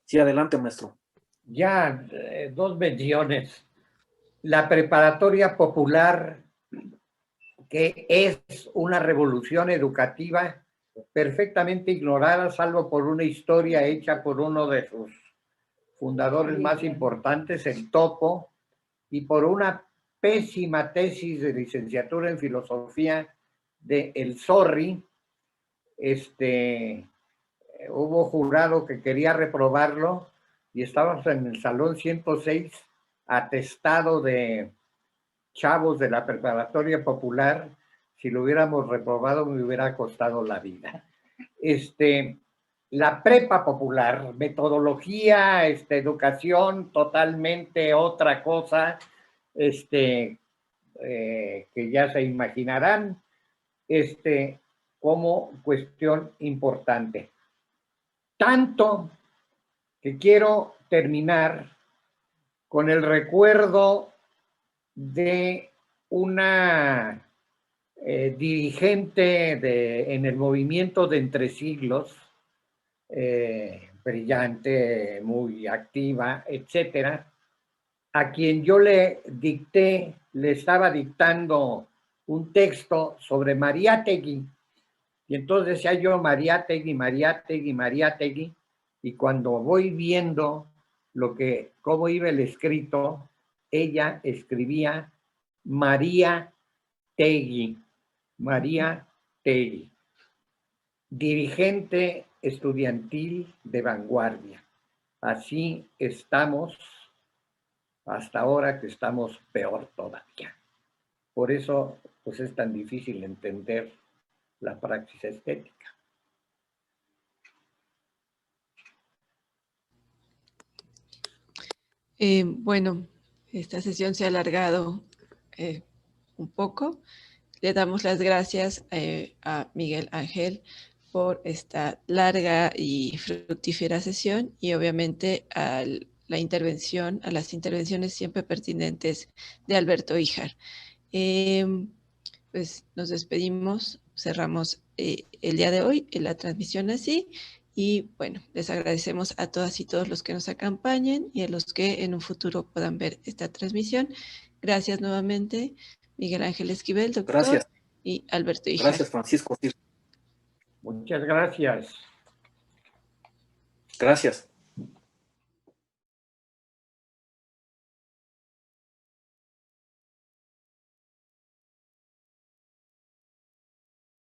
Sí, adelante, maestro. Ya, dos menciones. La preparatoria popular, que es una revolución educativa perfectamente ignorada, salvo por una historia hecha por uno de sus fundadores más importantes, el Topo, y por una pésima tesis de licenciatura en filosofía de El Zorri. Hubo jurado que quería reprobarlo y estábamos en el salón 106 atestado de chavos de la preparatoria popular. Si lo hubiéramos reprobado me hubiera costado la vida. La prepa popular, metodología, educación, totalmente otra cosa, que ya se imaginarán, como cuestión importante. Tanto que quiero terminar con el recuerdo de una dirigente en el movimiento de Entre Siglos, brillante, muy activa, etcétera, a quien yo le estaba dictando un texto sobre Mariátegui. Y entonces decía yo Mariátegui, Mariátegui, Mariátegui, y cuando voy viendo cómo iba el escrito, ella escribía María Tegui, María Tegui, dirigente estudiantil de vanguardia. Así estamos hasta ahora, que estamos peor todavía. Por eso, pues es tan difícil entender la praxis estética. Bueno, esta sesión se ha alargado un poco. Le damos las gracias a Miguel Ángel por esta larga y fructífera sesión y obviamente a las intervenciones siempre pertinentes de Alberto Híjar. pues nos despedimos, cerramos el día de hoy la transmisión así. Y bueno, les agradecemos a todas y todos los que nos acompañen y a los que en un futuro puedan ver esta transmisión. Gracias nuevamente, Miguel Ángel Esquivel, doctor, Gracias. y Alberto Híjar. Gracias, Francisco. Muchas gracias. Gracias.